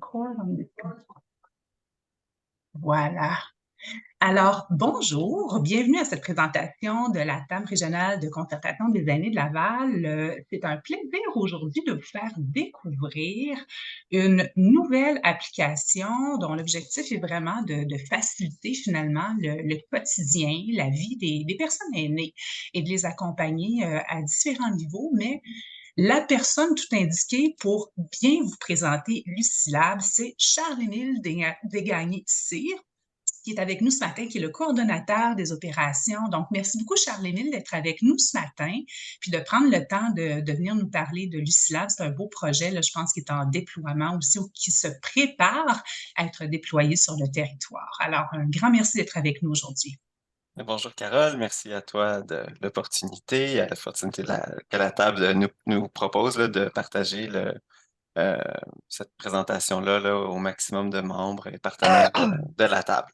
Record on the- Voilà. Alors, bonjour, bienvenue à cette présentation de la table régionale de concertation des aînés de Laval. C'est un plaisir aujourd'hui de vous faire découvrir une nouvelle application dont l'objectif est vraiment de faciliter finalement le quotidien, la vie des personnes aînées et de les accompagner à différents niveaux, mais la personne tout indiquée pour bien vous présenter Lucilab, c'est Charles-Émile Desgagnés-Cyr, qui est avec nous ce matin, qui est le coordonnateur des opérations. Donc, merci beaucoup, Charles-Émile, d'être avec nous ce matin, puis de prendre le temps de venir nous parler de Lucilab. C'est un beau projet, là, je pense, qui est en déploiement aussi ou qui se prépare à être déployé sur le territoire. Alors, un grand merci d'être avec nous aujourd'hui. Bonjour Carole, merci à toi de l'opportunité, à l'opportunité que la table nous propose là, de partager euh, cette présentation-là là, au maximum de membres et partenaires de la table.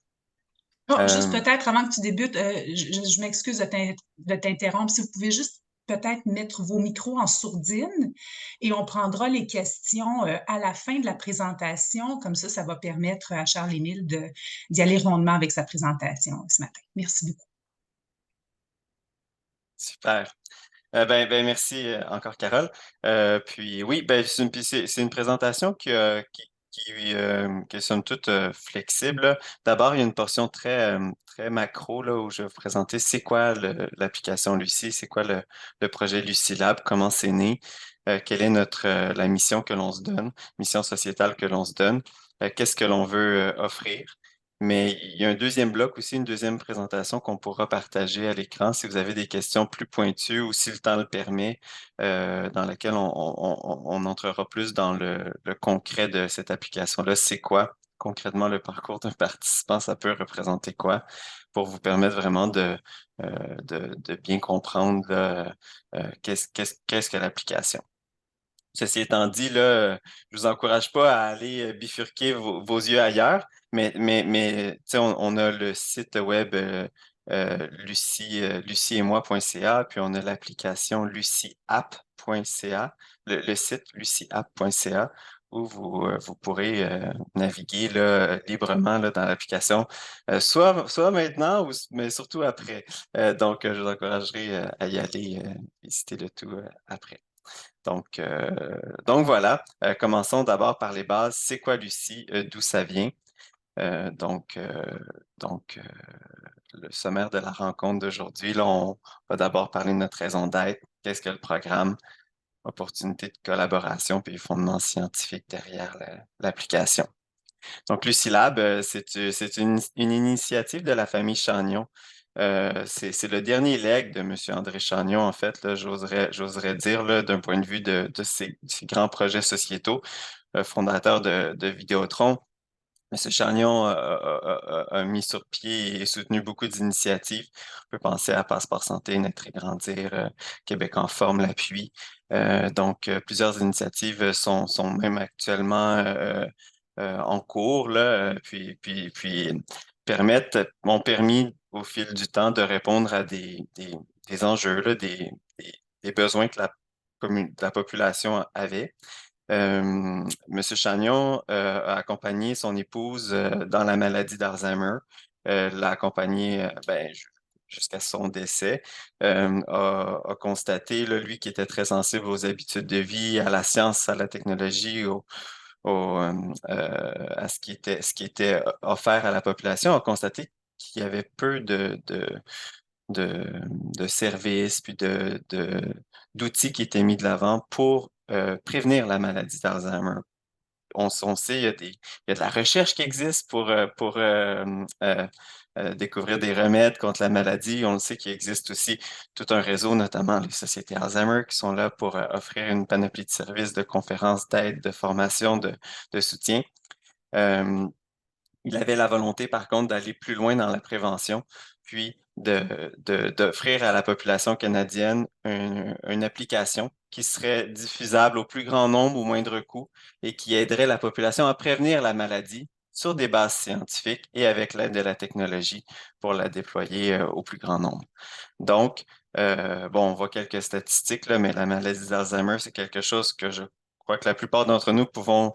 Oh, juste Euh, peut-être avant que tu débutes, je m'excuse de t'interrompre. Si vous pouvez juste peut-être mettre vos micros en sourdine et on prendra les questions à la fin de la présentation. Comme ça va permettre à Charles-Émile d'y aller rondement avec sa présentation ce matin. Merci beaucoup. Super. Merci encore Carole. Puis oui, c'est une présentation qui est somme toute flexible, là. D'abord, il y a une portion très macro là, où je vais vous présenter c'est quoi l'application Lucie, c'est quoi le projet Lucilab, comment c'est né, quelle est la mission que l'on se donne, mission sociétale que l'on se donne, qu'est-ce que l'on veut offrir. Mais il y a un deuxième bloc aussi, une deuxième présentation qu'on pourra partager à l'écran si vous avez des questions plus pointues ou si le temps le permet, dans laquelle on entrera plus dans le concret de cette application-là. C'est quoi concrètement le parcours d'un participant? Ça peut représenter quoi pour vous permettre vraiment de bien comprendre là, qu'est-ce que l'application. Ceci étant dit, là, je vous encourage pas à aller bifurquer vos yeux ailleurs, mais tu sais, on a le site web lucieetmoi.ca, puis on a l'application lucieapp.ca, le site lucieapp.ca, où vous pourrez naviguer là, librement là, dans l'application, soit maintenant, mais surtout après. Je vous encouragerai à y aller visiter le tout après. Donc, euh, donc voilà, commençons d'abord par les bases. C'est quoi Lucie? D'où ça vient? Euh, donc, euh, donc, le sommaire de la rencontre d'aujourd'hui, là, on va d'abord parler de notre raison d'être. Qu'est-ce que le programme? Opportunité de collaboration, puis les fondements scientifiques derrière l'application. Donc, Lucilab, c'est une initiative de la famille Chagnon. C'est le dernier legs de M. André Chagnon, en fait, là, j'oserais dire, là, d'un point de vue de ces grands projets sociétaux, fondateur de Vidéotron. M. Chagnon a mis sur pied et soutenu beaucoup d'initiatives. On peut penser à Passeport Santé, Naître et Grandir, Québec en forme, l'appui. Plusieurs initiatives sont même actuellement en cours, là, puis ont permis au fil du temps de répondre à des enjeux, là, des besoins que la population avait. Monsieur Chagnon a accompagné son épouse dans la maladie d'Alzheimer, l'a accompagné jusqu'à son décès, a constaté, là, lui qui était très sensible aux habitudes de vie, à la science, à la technologie, à ce qui était offert à la population, a constaté qu'il y avait peu de services, puis d'outils qui étaient mis de l'avant pour prévenir la maladie d'Alzheimer. On sait, il y a de la recherche qui existe pour découvrir des remèdes contre la maladie. On le sait qu'il existe aussi tout un réseau, notamment les sociétés Alzheimer, qui sont là pour offrir une panoplie de services, de conférences, d'aide, de formation, de soutien. Euh, il avait la volonté, par contre, d'aller plus loin dans la prévention, puis d'offrir à la population canadienne une application qui serait diffusable au plus grand nombre au moindre coût et qui aiderait la population à prévenir la maladie sur des bases scientifiques et avec l'aide de la technologie pour la déployer au plus grand nombre. Donc, on voit quelques statistiques, là, mais la maladie d'Alzheimer, c'est quelque chose que je crois que la plupart d'entre nous pouvons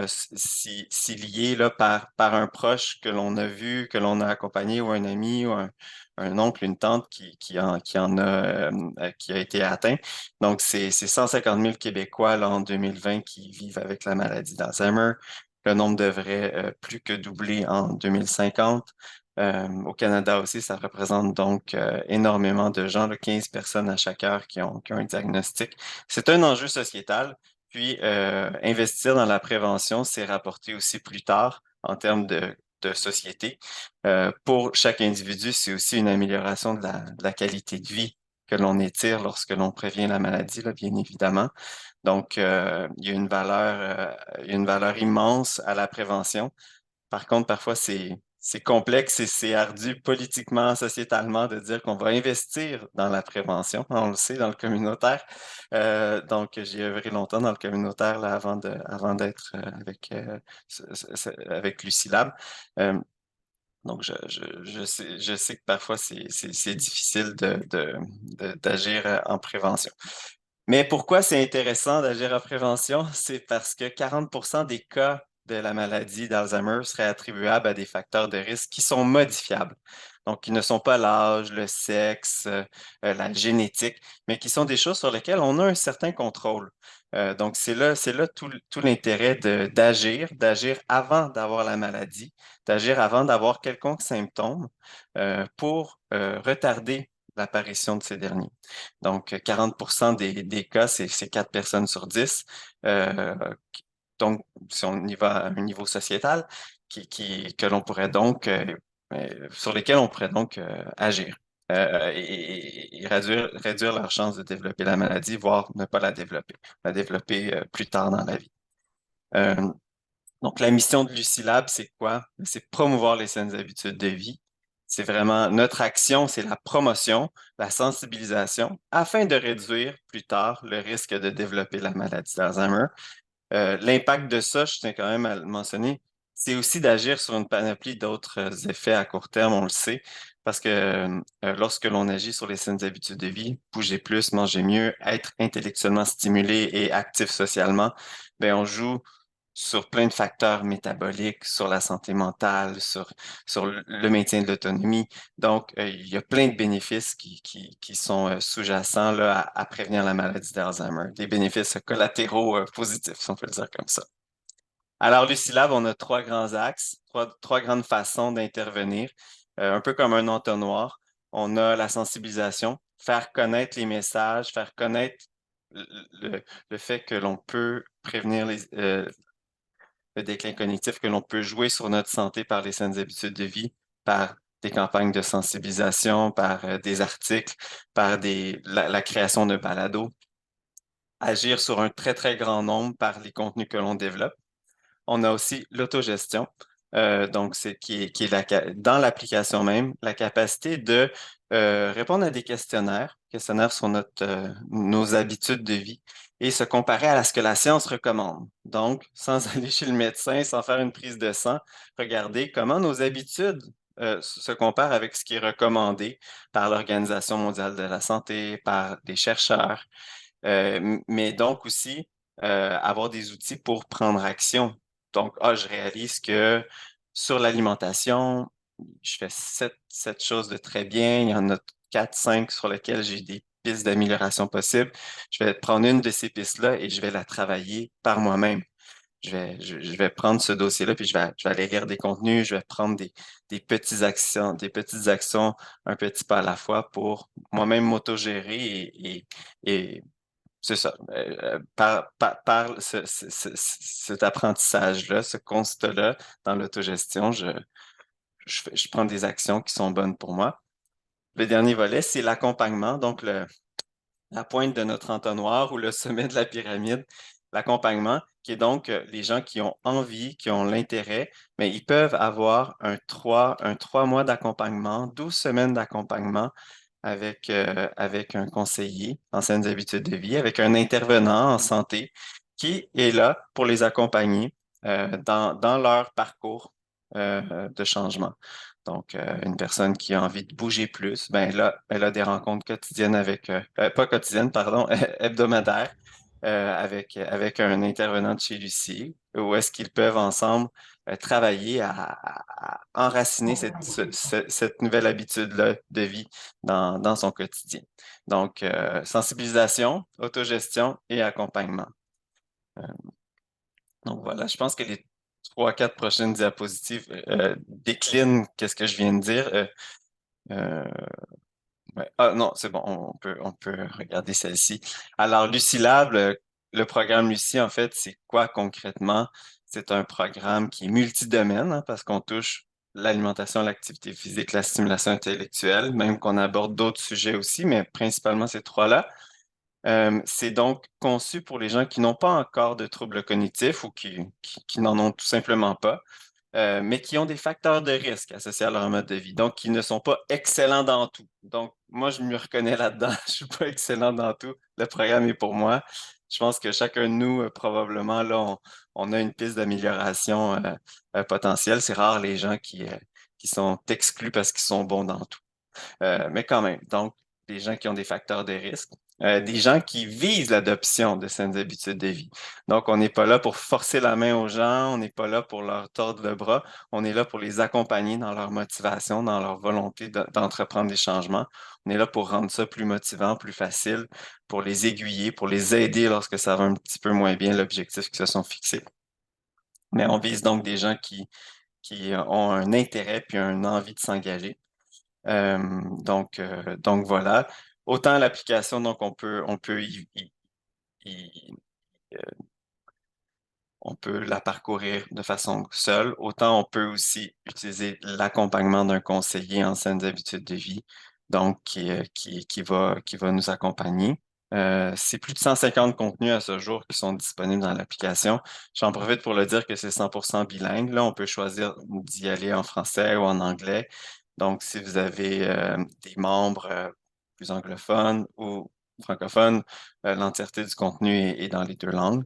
s'y lier là, par un proche que l'on a vu, que l'on a accompagné, ou un ami, ou un oncle, une tante qui a été atteint. Donc, c'est 150 000 Québécois là, en 2020 qui vivent avec la maladie d'Alzheimer. Le nombre devrait plus que doubler en 2050. Au Canada aussi, ça représente donc énormément de gens, là, 15 personnes à chaque heure qui ont un diagnostic. C'est un enjeu sociétal. Puis, investir dans la prévention, c'est rapporter aussi plus tard en termes de société. Pour chaque individu, c'est aussi une amélioration de la qualité de vie que l'on étire lorsque l'on prévient la maladie, là, bien évidemment. Donc, il y a une valeur immense à la prévention. Par contre, parfois, c'est complexe et c'est ardu politiquement, sociétalement de dire qu'on va investir dans la prévention. On le sait dans le communautaire. Donc, j'ai œuvré longtemps dans le communautaire là, avant d'être avec Lucie Lab. Euh, donc, je sais que parfois, c'est difficile d'agir en prévention. Mais pourquoi c'est intéressant d'agir en prévention? C'est parce que 40% des cas de la maladie d'Alzheimer seraient attribuables à des facteurs de risque qui sont modifiables. Donc, qui ne sont pas l'âge, le sexe, la génétique, mais qui sont des choses sur lesquelles on a un certain contrôle. Donc, c'est là tout l'intérêt d'agir avant d'avoir la maladie, d'agir avant d'avoir quelconque symptôme pour retarder l'apparition de ces derniers. Donc, 40% des cas, c'est 4 personnes sur 10. Euh, donc, si on y va à un niveau sociétal, que l'on pourrait donc, sur lesquels on pourrait donc agir et réduire leur chance de développer la maladie, voire ne pas la développer plus tard dans la vie. Euh, donc, la mission de Lucilab, c'est quoi? C'est promouvoir les saines habitudes de vie. C'est vraiment notre action, c'est la promotion, la sensibilisation, afin de réduire plus tard le risque de développer la maladie d'Alzheimer. L'impact de ça, je tiens quand même à le mentionner, c'est aussi d'agir sur une panoplie d'autres effets à court terme, on le sait, parce que lorsque l'on agit sur les saines habitudes de vie, bouger plus, manger mieux, être intellectuellement stimulé et actif socialement, ben on joue sur plein de facteurs métaboliques, sur la santé mentale, sur le maintien de l'autonomie. Donc, il y a plein de bénéfices qui sont sous-jacents là, à prévenir la maladie d'Alzheimer. Des bénéfices collatéraux positifs, si on peut le dire comme ça. Alors, Lucilab, on a trois grands axes, trois grandes façons d'intervenir, un peu comme un entonnoir. On a la sensibilisation, faire connaître les messages, faire connaître le, le fait que l'on peut prévenir le déclin cognitif, que l'on peut jouer sur notre santé par les saines habitudes de vie, par des campagnes de sensibilisation, par des articles, par la création de balados, agir sur un très, très grand nombre par les contenus que l'on développe. On a aussi l'autogestion. Donc, c'est qui est dans l'application même, la capacité de répondre à des questionnaires sur nos habitudes de vie et se comparer à ce que la science recommande. Donc, sans aller chez le médecin, sans faire une prise de sang, regarder comment nos habitudes se comparent avec ce qui est recommandé par l'Organisation mondiale de la santé, par des chercheurs, mais donc aussi avoir des outils pour prendre action. Donc, je réalise que sur l'alimentation, je fais sept choses de très bien. Il y en a quatre, cinq sur lesquelles j'ai des pistes d'amélioration possibles. Je vais prendre une de ces pistes-là et je vais la travailler par moi-même. Je vais prendre ce dossier-là, puis je vais aller lire des contenus, je vais prendre des petites actions un petit pas à la fois pour moi-même m'autogérer et c'est ça. Par cet apprentissage-là, ce constat-là dans l'autogestion, je prends des actions qui sont bonnes pour moi. Le dernier volet, c'est l'accompagnement, donc la pointe de notre entonnoir ou le sommet de la pyramide, l'accompagnement, qui est donc les gens qui ont envie, qui ont l'intérêt, mais ils peuvent avoir un 3 mois d'accompagnement, 12 semaines d'accompagnement avec un conseiller en saines habitudes de vie, avec un intervenant en santé qui est là pour les accompagner dans leur parcours de changement. Donc, une personne qui a envie de bouger plus, ben là, elle a des rencontres quotidiennes pas quotidiennes, pardon, hebdomadaires, avec un intervenant de chez Lucie, où est-ce qu'ils peuvent ensemble travailler à enraciner cette nouvelle habitude-là de vie dans son quotidien. Donc, sensibilisation, autogestion et accompagnement. Euh, donc voilà, je pense que les trois, quatre prochaines diapositives déclinent qu'est-ce que je viens de dire. Euh, ouais. Ah non, c'est bon, on peut regarder celle-ci. Alors, Lucie Lab, le programme Lucie, en fait, c'est quoi concrètement? C'est un programme qui est multidomaine, hein, parce qu'on touche l'alimentation, l'activité physique, la stimulation intellectuelle, même qu'on aborde d'autres sujets aussi, mais principalement ces trois-là. C'est donc conçu pour les gens qui n'ont pas encore de troubles cognitifs ou qui n'en ont tout simplement pas, mais qui ont des facteurs de risque associés à leur mode de vie, donc qui ne sont pas excellents dans tout. Donc, moi, je me reconnais là-dedans. Je suis pas excellent dans tout. Le programme est pour moi. Je pense que chacun de nous, probablement, là, on a une piste d'amélioration potentielle. C'est rare les gens qui sont exclus parce qu'ils sont bons dans tout. Mais quand même, donc, des gens qui ont des facteurs de risque, des gens qui visent l'adoption de saines habitudes de vie. Donc, on n'est pas là pour forcer la main aux gens, on n'est pas là pour leur tordre le bras, on est là pour les accompagner dans leur motivation, dans leur volonté d'entreprendre des changements. On est là pour rendre ça plus motivant, plus facile, pour les aiguiller, pour les aider lorsque ça va un petit peu moins bien l'objectif qu'ils se sont fixés. Mais on vise donc des gens qui ont un intérêt puis une envie de s'engager. Donc voilà. Autant l'application, donc y- euh, on peut la parcourir de façon seule, autant on peut aussi utiliser l'accompagnement d'un conseiller en saines habitudes de vie, donc qui va nous accompagner. C'est plus de 150 contenus à ce jour qui sont disponibles dans l'application. J'en profite pour le dire que c'est 100% bilingue. Là, on peut choisir d'y aller en français ou en anglais. Donc, si vous avez des membres plus anglophones ou francophones, l'entièreté du contenu est dans les deux langues.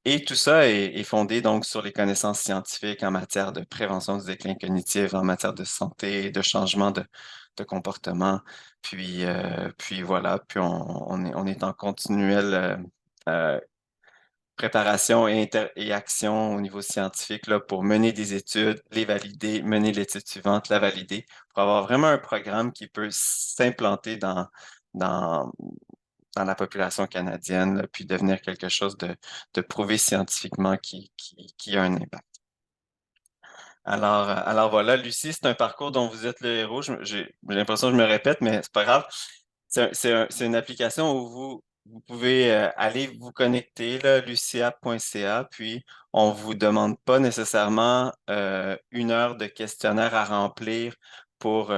Et tout ça est fondé donc sur les connaissances scientifiques en matière de prévention du déclin cognitif, en matière de santé, de changement de comportement. Puis voilà, puis on est en continuelle préparation et action au niveau scientifique là, pour mener des études, les valider, mener l'étude suivante, la valider, pour avoir vraiment un programme qui peut s'implanter dans, dans la population canadienne, là, puis devenir quelque chose de prouvé scientifiquement qui a un impact. Alors voilà, Lucie, c'est un parcours dont vous êtes le héros. J'ai l'impression que je me répète, mais c'est pas grave. C'est une application où vous pouvez aller vous connecter, là, luciapp.ca, puis on vous demande pas nécessairement 1 heure de questionnaire à remplir pour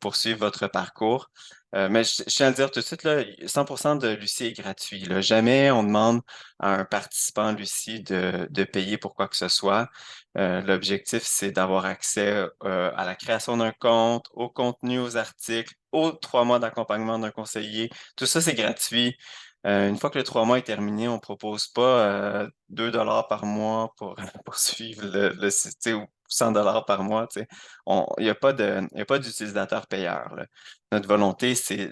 poursuivre votre parcours. Mais je tiens à le dire tout de suite, là, 100% de Lucie est gratuit, là. Jamais on demande à un participant Lucie de payer pour quoi que ce soit. L'objectif, c'est d'avoir accès à la création d'un compte, au contenu, aux articles, aux 3 mois d'accompagnement d'un conseiller. Tout ça, c'est gratuit. Une fois que le 3 mois est terminé, on ne propose pas 2 $ par mois pour, pour suivre le site, tu sais, ou 100 $ par mois. Tu sais. Il n'y a pas il y a pas d'utilisateur payeur, là. Notre volonté, c'est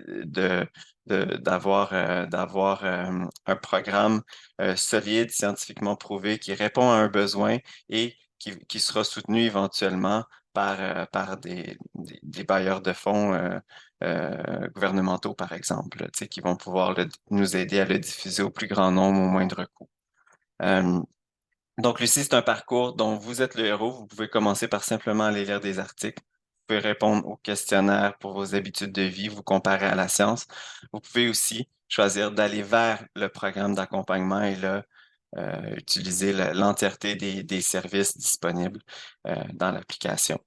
d'avoir un programme solide, scientifiquement prouvé, qui répond à un besoin et qui sera soutenu éventuellement par des bailleurs de fonds gouvernementaux, par exemple, là, tu sais, qui vont pouvoir nous aider à le diffuser au plus grand nombre au moindre coût. Euh, donc, Lucie, c'est un parcours dont vous êtes le héros. Vous pouvez commencer par simplement aller lire des articles. Vous pouvez répondre aux questionnaires pour vos habitudes de vie, vous comparer à la science. Vous pouvez aussi choisir d'aller vers le programme d'accompagnement et là, utiliser l'entièreté des services disponibles dans l'application.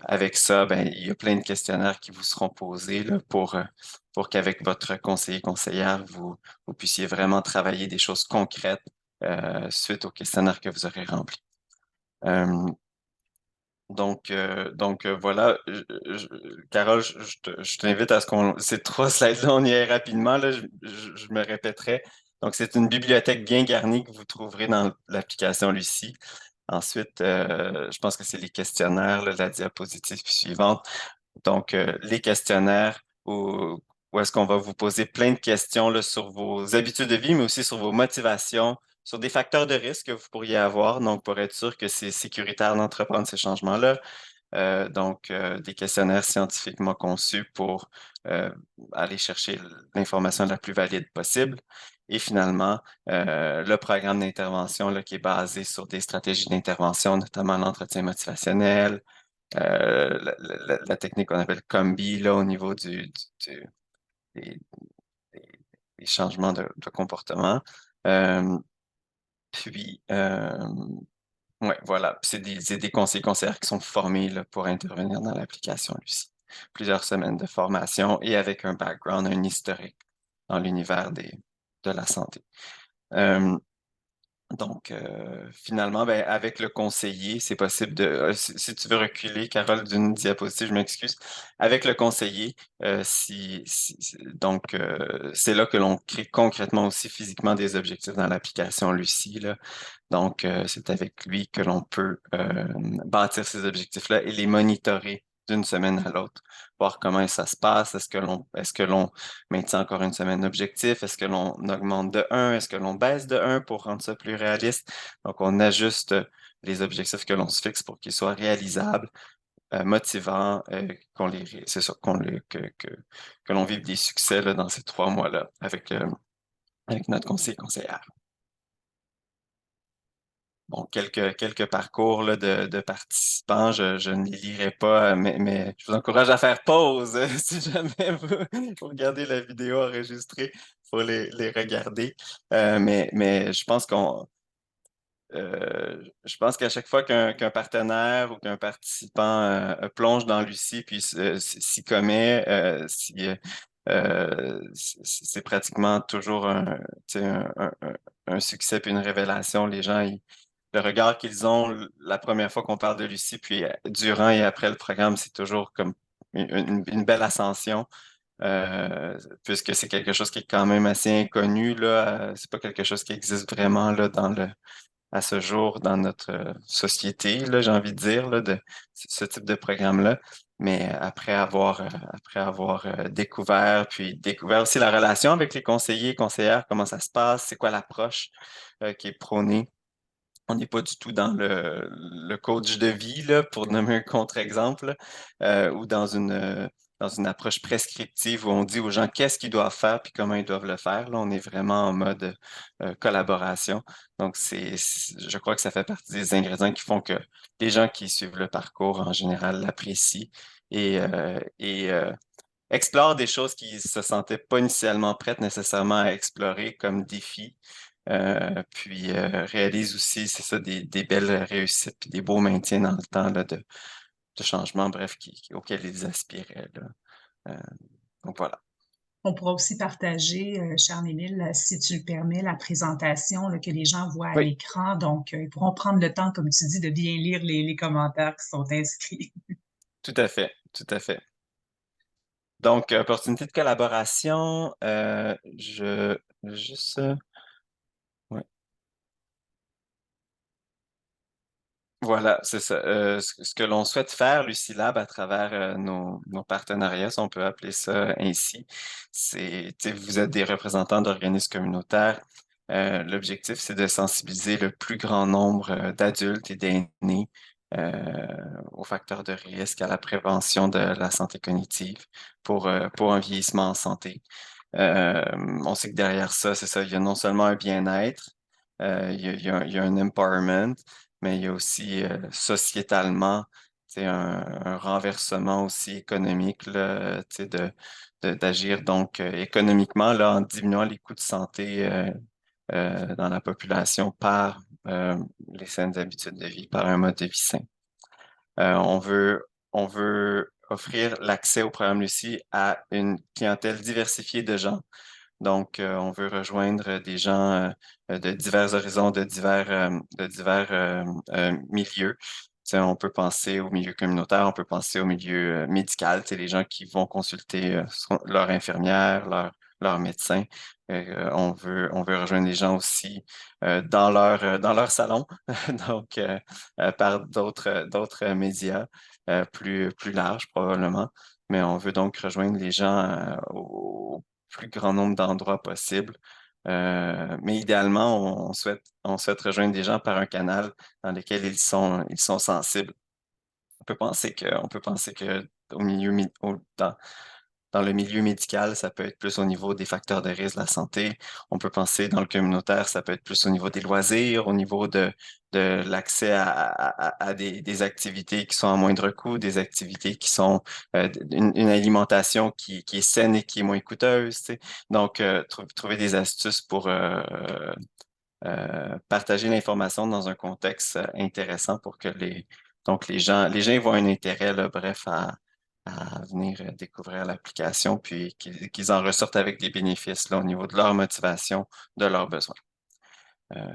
Avec ça, ben, il y a plein de questionnaires qui vous seront posés là, pour qu'avec votre conseiller, conseillère, vous puissiez vraiment travailler des choses concrètes suite au questionnaire que vous aurez rempli. Euh, voilà, Carole, je t'invite à ce qu'on, ces 3 slides-là, on y aille rapidement, là, je me répéterai. Donc, c'est une bibliothèque bien garnie que vous trouverez dans l'application Lucie. Ensuite, je pense que c'est les questionnaires, là, la diapositive suivante. Donc, les questionnaires où est-ce qu'on va vous poser plein de questions là, sur vos habitudes de vie, mais aussi sur vos motivations, sur des facteurs de risque que vous pourriez avoir, donc pour être sûr que c'est sécuritaire d'entreprendre ces changements-là. Des questionnaires scientifiquement conçus pour euh, aller chercher l'information la plus valide possible. Et finalement, le programme d'intervention là, qui est basé sur des stratégies d'intervention, notamment l'entretien motivationnel, la technique qu'on appelle combi là, au niveau des, des- des changements de comportement. Euh, puis, ouais, voilà. Puis c'est des conseillers conseillères qui sont formés là, pour intervenir dans l'application, Lucie. Plusieurs semaines de formation et avec un background, un historique dans l'univers de la santé. Euh, Finalement, ben, avec le conseiller, c'est possible de, si tu veux reculer, Carole, d'une diapositive, je m'excuse. Avec le conseiller, c'est là que l'on crée concrètement aussi physiquement des objectifs dans l'application Lucie, là. C'est avec lui que l'on peut bâtir ces objectifs-là et les monitorer d'une semaine à l'autre, voir comment ça se passe. Est-ce que l'on maintient encore une semaine d'objectifs? Est-ce que l'on augmente de un? Est-ce que l'on baisse de un pour rendre ça plus réaliste? Donc, on ajuste les objectifs que l'on se fixe pour qu'ils soient réalisables, motivants, c'est sûr, que l'on vive des succès là, dans ces 3 mois-là avec notre conseiller conseillère. Bon, quelques parcours là, de participants, je ne les lirai pas, mais je vous encourage à faire pause si jamais vous regardez la vidéo enregistrée pour les regarder. Mais je pense qu'à chaque fois qu'un partenaire ou qu'un participant plonge dans Lucie puis s'y commet, c'est pratiquement toujours tu sais, un succès puis une révélation. Les gens, le regard qu'ils ont la première fois qu'on parle de Lucie, puis durant et après le programme, c'est toujours comme une belle ascension, puisque c'est quelque chose qui est quand même assez inconnu, là. C'est pas quelque chose qui existe vraiment là, à ce jour dans notre société, là, j'ai envie de dire, là, de ce type de programme-là. Mais après avoir découvert, puis découvert aussi la relation avec les conseillers, conseillères, comment ça se passe, c'est quoi l'approche qui est prônée. On n'est pas du tout dans le coach de vie, là, pour nommer un contre-exemple, là, ou dans une approche prescriptive où on dit aux gens qu'est-ce qu'ils doivent faire puis comment ils doivent le faire. Là, on est vraiment en mode collaboration. Donc, je crois que ça fait partie des ingrédients qui font que les gens qui suivent le parcours, en général, l'apprécient et explorent des choses qu'ils se sentaient pas initialement prêtes nécessairement à explorer comme défi. Réalise aussi, c'est ça, des belles réussites puis des beaux maintiens dans le temps là, de changement, bref, auxquels ils aspiraient, là. Euh, donc voilà. On pourra aussi partager, Charles-Émile, si tu le permets, la présentation là, que les gens voient à Oui, l'écran. Donc, ils pourront prendre le temps, comme tu dis, de bien lire les commentaires qui sont inscrits. tout à fait, tout à fait. Donc, opportunité de collaboration, juste, ouais. Voilà, c'est ça. Ce que l'on souhaite faire, Lucilab, à travers nos partenariats, si on peut appeler ça ainsi, tu sais, vous êtes des représentants d'organismes communautaires. L'objectif, c'est de sensibiliser le plus grand nombre d'adultes et d'aînés aux facteurs de risque, à la prévention de la santé cognitive pour un vieillissement en santé. Euh, on sait que derrière ça, c'est ça, il y a non seulement un bien-être, il y a un empowerment, mais il y a aussi sociétalement, tu sais, un renversement aussi économique, là, tu sais, d'agir donc économiquement là, en diminuant les coûts de santé dans la population par les saines habitudes de vie, par un mode de vie sain. On veut offrir l'accès au programme Lucie à une clientèle diversifiée de gens. On veut rejoindre des gens de divers horizons, de divers milieux. Tu sais, on peut penser au milieu communautaire, on peut penser au milieu médical, tu sais, les gens qui vont consulter leur infirmière, leur médecin. On veut rejoindre les gens aussi dans leur salon, par d'autres médias plus larges probablement. mais on veut donc rejoindre les gens au plus grand nombre d'endroits possible. Mais idéalement, on souhaite rejoindre des gens par un canal dans lequel ils sont sensibles. On peut penser que au milieu, dans le milieu médical, ça peut être plus au niveau des facteurs de risque de la santé. On peut penser dans le communautaire, ça peut être plus au niveau des loisirs, au niveau de l'accès à des activités qui sont à moindre coût, des activités qui sont une alimentation qui est saine et qui est moins coûteuse, tu sais. Donc, trouver des astuces pour partager l'information dans un contexte intéressant pour que les gens voient un intérêt, là, bref, à venir découvrir l'application, puis qu'ils en ressortent avec des bénéfices là, au niveau de leur motivation, de leurs besoins. Euh,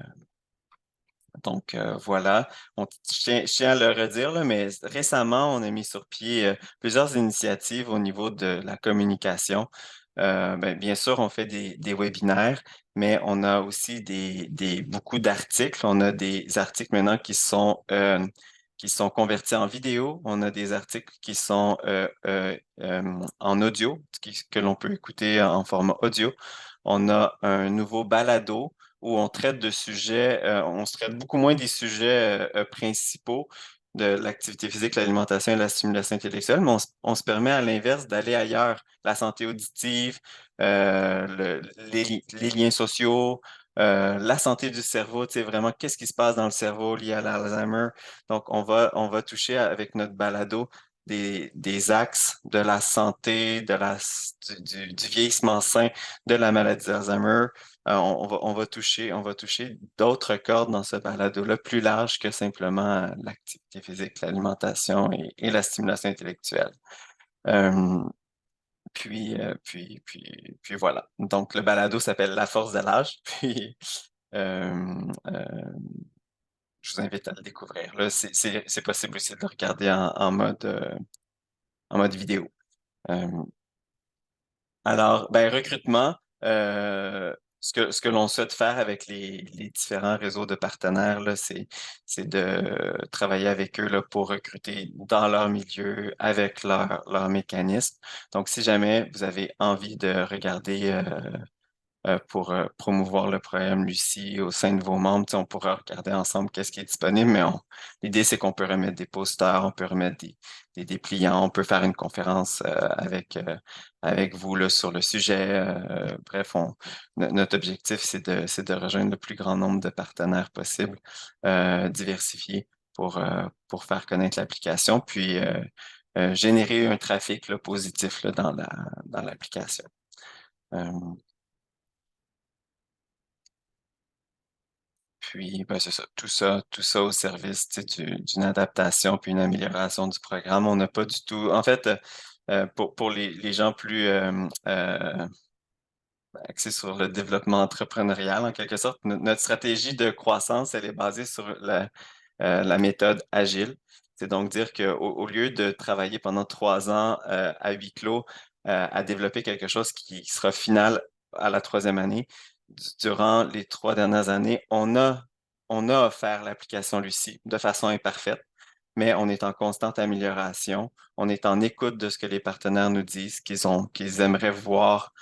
donc voilà, je tiens à le redire, là, mais récemment, on a mis sur pied plusieurs initiatives au niveau de la communication. Bien sûr, on fait des webinaires, mais on a aussi beaucoup d'articles. On a des articles maintenant qui sont convertis en vidéo. On a des articles qui sont en audio, que l'on peut écouter en format audio. On a un nouveau balado où on traite de sujets, on se traite beaucoup moins des sujets principaux de l'activité physique, l'alimentation et la stimulation intellectuelle, mais on se permet à l'inverse d'aller ailleurs. La santé auditive, les liens sociaux, la santé du cerveau, tu sais, vraiment, qu'est-ce qui se passe dans le cerveau lié à l'Alzheimer. Donc, on va toucher avec notre balado des axes de la santé, du vieillissement sain, de la maladie d'Alzheimer. On va toucher d'autres cordes dans ce balado-là, plus large que simplement l'activité physique, l'alimentation et la stimulation intellectuelle. Euh, puis voilà. Donc, le balado s'appelle La force de l'âge. Puis, euh, euh, je vous invite à le découvrir. Là, c'est possible aussi de le regarder en mode vidéo. Euh, Alors, recrutement, ce que l'on souhaite faire avec les différents réseaux de partenaires, là, c'est de travailler avec eux là, pour recruter dans leur milieu, avec leur mécanisme. Donc, si jamais vous avez envie de regarder pour promouvoir le programme Lucie au sein de vos membres. Tu sais, on pourra regarder ensemble qu'est-ce qui est disponible, mais l'idée, c'est qu'on peut remettre des posters, on peut remettre des dépliants, on peut faire une conférence avec vous là, sur le sujet. Bref, notre objectif, c'est de rejoindre le plus grand nombre de partenaires possible, diversifiés pour faire connaître l'application, puis générer un trafic là, positif là, dans l'application. Euh, Puis, c'est ça, tout ça au service, tu sais, d'une adaptation puis une amélioration du programme. On n'a pas du tout. En fait, pour les gens plus axés sur le développement entrepreneurial, en quelque sorte, notre stratégie de croissance, elle est basée sur la méthode agile. C'est donc dire qu'au lieu de travailler pendant 3 ans à huis clos à développer quelque chose qui sera final à la troisième année, durant les 3 dernières années, on a offert l'application Lucie de façon imparfaite, mais on est en constante amélioration. On est en écoute de ce que les partenaires nous disent qu'ils aimeraient voir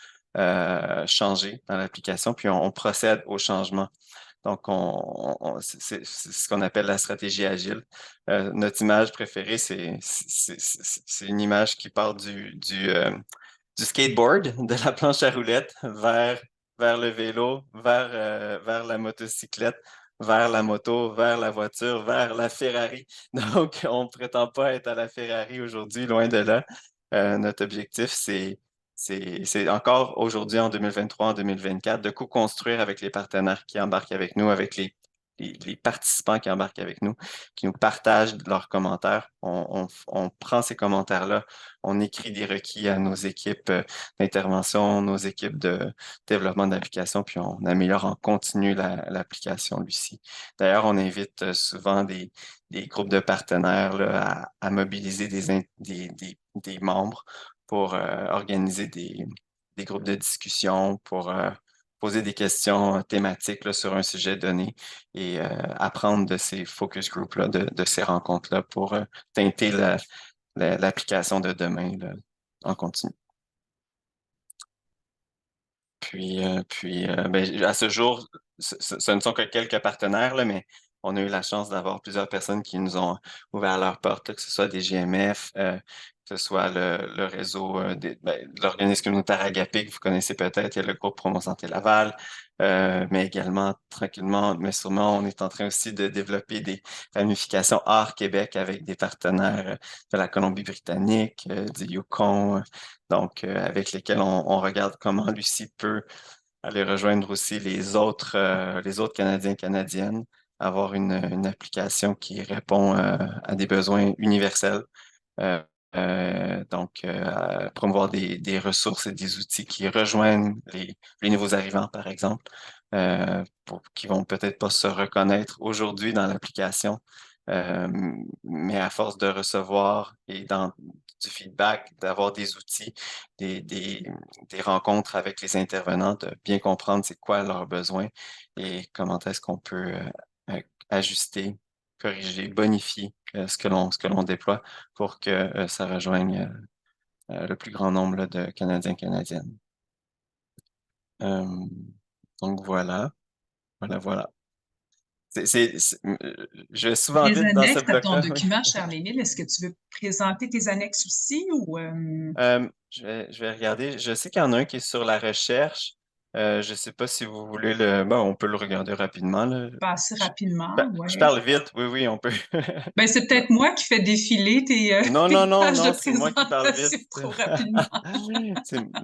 changer dans l'application, puis on procède au changement. Donc, c'est ce qu'on appelle la stratégie agile. Notre image préférée, c'est une image qui part du skateboard, de la planche à roulettes vers le vélo, vers la motocyclette, vers la moto, vers la voiture, vers la Ferrari. Donc, on ne prétend pas être à la Ferrari aujourd'hui, loin de là. Notre objectif, c'est encore aujourd'hui, en 2023, en 2024, de co-construire avec les partenaires qui embarquent avec nous, avec les participants qui embarquent avec nous, qui nous partagent leurs commentaires. On prend ces commentaires-là, on écrit des requis à nos équipes d'intervention, nos équipes de développement d'application, puis on améliore en continu l'application Lucie. D'ailleurs, on invite souvent des groupes de partenaires là, à mobiliser des membres pour organiser des groupes de discussion, pour poser des questions thématiques là, sur un sujet donné et apprendre de ces focus groups-là, de ces rencontres-là pour teinter l'application de demain là. en continu. Ben, à ce jour, ce ne sont que quelques partenaires, là, mais on a eu la chance d'avoir plusieurs personnes qui nous ont ouvert leurs portes, là, que ce soit des GMF, que ce soit le réseau de l'organisme communautaire Agapé, que vous connaissez peut-être, il y a le groupe Promo Santé Laval, mais également, tranquillement, mais sûrement, on est en train aussi de développer des ramifications hors Québec avec des partenaires de la Colombie-Britannique, du Yukon, donc avec lesquels on regarde comment Lucie peut aller rejoindre aussi les autres Canadiens et Canadiennes, avoir une application qui répond à des besoins universels. Euh, promouvoir des ressources et des outils qui rejoignent les nouveaux arrivants, par exemple, qui vont peut-être pas se reconnaître aujourd'hui dans l'application, euh, mais à force de recevoir et du feedback, d'avoir des outils, des, des, des rencontres avec les intervenants, de bien comprendre c'est quoi leurs besoins et comment est-ce qu'on peut ajuster, corriger, bonifier ce que l'on déploie pour que ça rejoigne le plus grand nombre là, de Canadiens et Canadiennes. Euh, donc voilà. Je vais souvent Les vite dans ce annexes à ton bloc-là. Oui. document, Charles-Émile, est-ce que tu veux présenter tes annexes aussi ou Je vais regarder. Je sais qu'il y en a un qui est sur la recherche. Je ne sais pas si vous voulez le. Bon, on peut le regarder rapidement, là. passer Je, rapidement? je Ouais. parle vite. Oui, oui, on peut. Ben, c'est peut-être moi qui fais défiler Non, non, tes non, pages de non, c'est moi qui parle vite. présentation trop rapidement.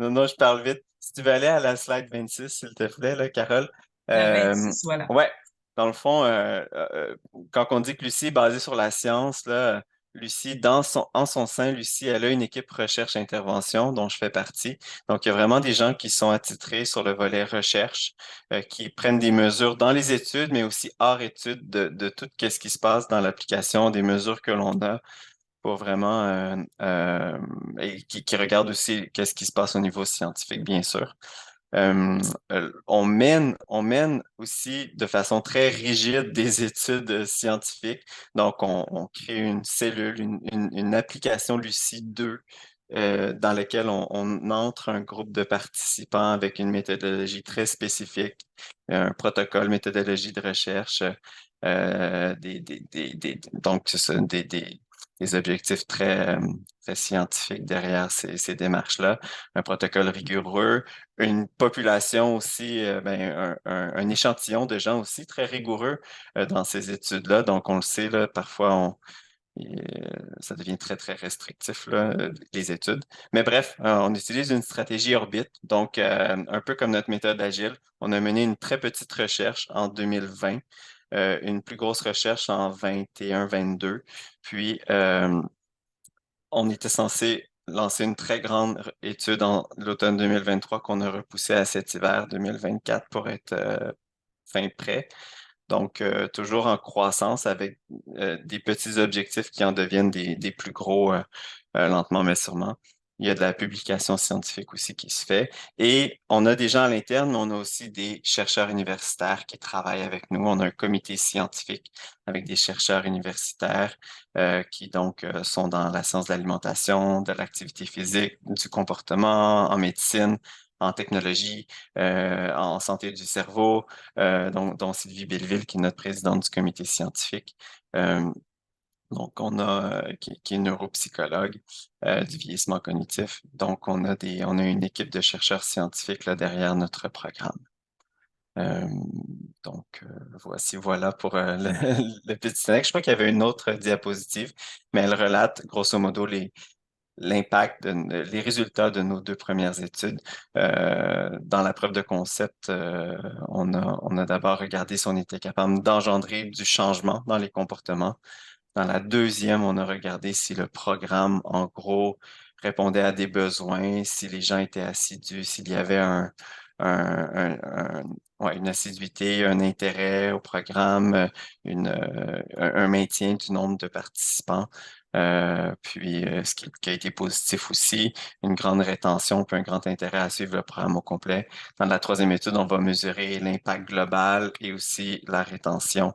Non, non, je parle vite. Si tu veux aller à la slide 26, s'il te plaît, là, Carole. La Euh, 26, voilà. ouais, dans le fond, quand on dit que Lucie est basée sur la science, là, Lucie, en son sein, Lucie, elle a une équipe recherche-intervention dont je fais partie. Donc, il y a vraiment des gens qui sont attitrés sur le volet recherche, qui prennent des mesures dans les études, mais aussi hors études de tout ce qui se passe dans l'application, des mesures que l'on a pour vraiment et qui regarde aussi qu'est-ce qui se passe au niveau scientifique, bien sûr. On mène aussi de façon très rigide des études scientifiques. Donc, on crée une cellule, une application Lucie 2 dans laquelle on entre un groupe de participants avec une méthodologie très spécifique, un protocole, méthodologie de recherche, donc c'est ça, des objectifs très scientifiques derrière ces démarches-là, un protocole rigoureux, une population aussi, un échantillon de gens aussi très rigoureux dans ces études-là. Donc, on le sait, là, parfois, ça devient très restrictif, là, les études. Mais bref, on utilise une stratégie orbite. Donc, un peu comme notre méthode agile, on a mené une très petite recherche en 2020, une plus grosse recherche en 21-22. Puis, on était censé lancer une très grande étude en l'automne 2023 qu'on a repoussée à cet hiver 2024 pour être fin prêt. Donc, toujours en croissance avec des petits objectifs qui en deviennent des plus gros lentement mais sûrement. Il y a de la publication scientifique aussi qui se fait. Et on a des gens à l'interne, mais on a aussi des chercheurs universitaires qui travaillent avec nous. On a un comité scientifique avec des chercheurs universitaires qui donc sont dans la science de l'alimentation, de l'activité physique, du comportement, en médecine, en technologie, en santé du cerveau, dont Sylvie Belleville, qui est notre présidente du comité scientifique. Euh, donc, qui est neuropsychologue du vieillissement cognitif. Donc, on a une équipe de chercheurs scientifiques là, derrière notre programme. Euh, voilà pour le petit annexe. Je crois qu'il y avait une autre diapositive, mais elle relate grosso modo l'impact, les résultats de nos deux premières études. Dans la preuve de concept, on a d'abord regardé si on était capable d'engendrer du changement dans les comportements. Dans la deuxième, on a regardé si le programme, en gros, répondait à des besoins, si les gens étaient assidus, s'il y avait une assiduité, un intérêt au programme, un maintien du nombre de participants. Ce qui a été positif aussi, une grande rétention, puis un grand intérêt à suivre le programme au complet. Dans la troisième étude, on va mesurer l'impact global et aussi la rétention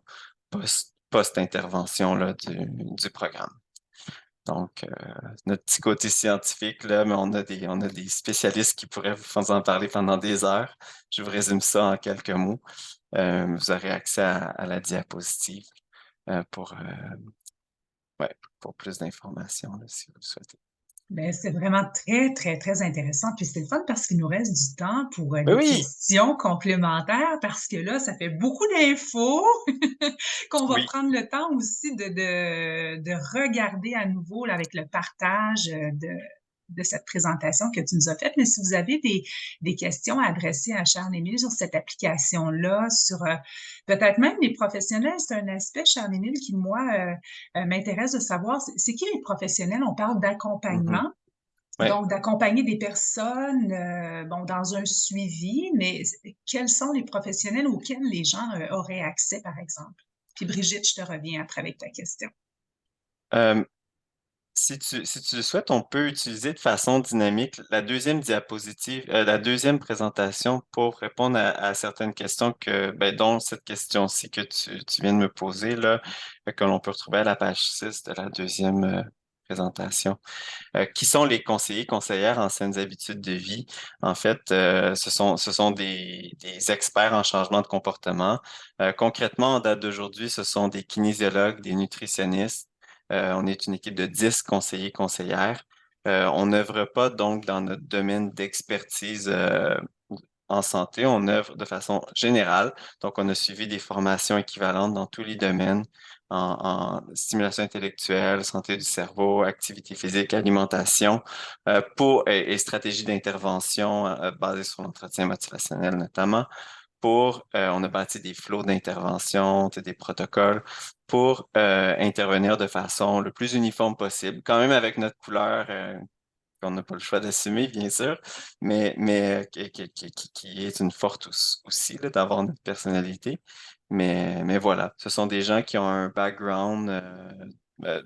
post-intervention là, du programme. Donc, notre petit côté scientifique, là, mais on a des spécialistes qui pourraient vous en parler pendant des heures. Je vous résume ça en quelques mots. Vous aurez accès à la diapositive pour, ouais, pour plus d'informations, là, si vous le souhaitez. Ben, c'est vraiment très, très, très intéressant. Puis c'est le fun parce qu'il nous reste du temps pour Oui, des oui, questions complémentaires parce que là, ça fait beaucoup d'infos qu'on va oui. prendre le temps aussi de regarder à nouveau là, avec le partage de cette présentation que tu nous as faite. Mais si vous avez des questions à adresser à Charles-Émile sur cette application-là, sur peut-être même les professionnels, c'est un aspect, Charles-Émile, qui, moi, m'intéresse de savoir, c'est qui les professionnels? On parle Mhm. d'accompagnement, Ouais. donc d'accompagner des personnes bon, dans un suivi, mais quels sont les professionnels auxquels les gens auraient accès, par exemple? Puis Brigitte, je te reviens après avec ta question. Euh, si tu le souhaites, on peut utiliser de façon dynamique la deuxième diapositive, la deuxième présentation pour répondre à certaines questions dont cette question-ci que tu viens de me poser, là, que l'on peut retrouver à la page 6 de la deuxième présentation. Qui sont les conseillers, conseillères en saines habitudes de vie? En fait, ce sont des experts en changement de comportement. Concrètement, en date d'aujourd'hui, ce sont des kinésiologues, des nutritionnistes. On est une équipe de 10 conseillers, conseillères. On n'œuvre pas donc dans notre domaine d'expertise en santé, on œuvre de façon générale. Donc, on a suivi des formations équivalentes dans tous les domaines, en stimulation intellectuelle, santé du cerveau, activité physique, alimentation, et stratégie d'intervention basées sur l'entretien motivationnel notamment. On a bâti des flots d'intervention, des protocoles pour intervenir de façon le plus uniforme possible, quand même avec notre couleur qu'on n'a pas le choix d'assumer, bien sûr, mais qui est une force aussi là, d'avoir notre personnalité. Mais voilà, ce sont des gens qui ont un background euh,